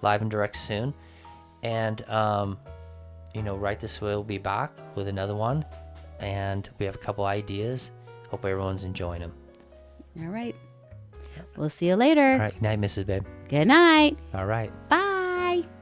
live and direct soon, and right this way we'll be back with another one, and we have a couple ideas. Hope everyone's enjoying them. All right. We'll see you later. All right. Good night, Mrs. Babe. Good night. All right. Bye.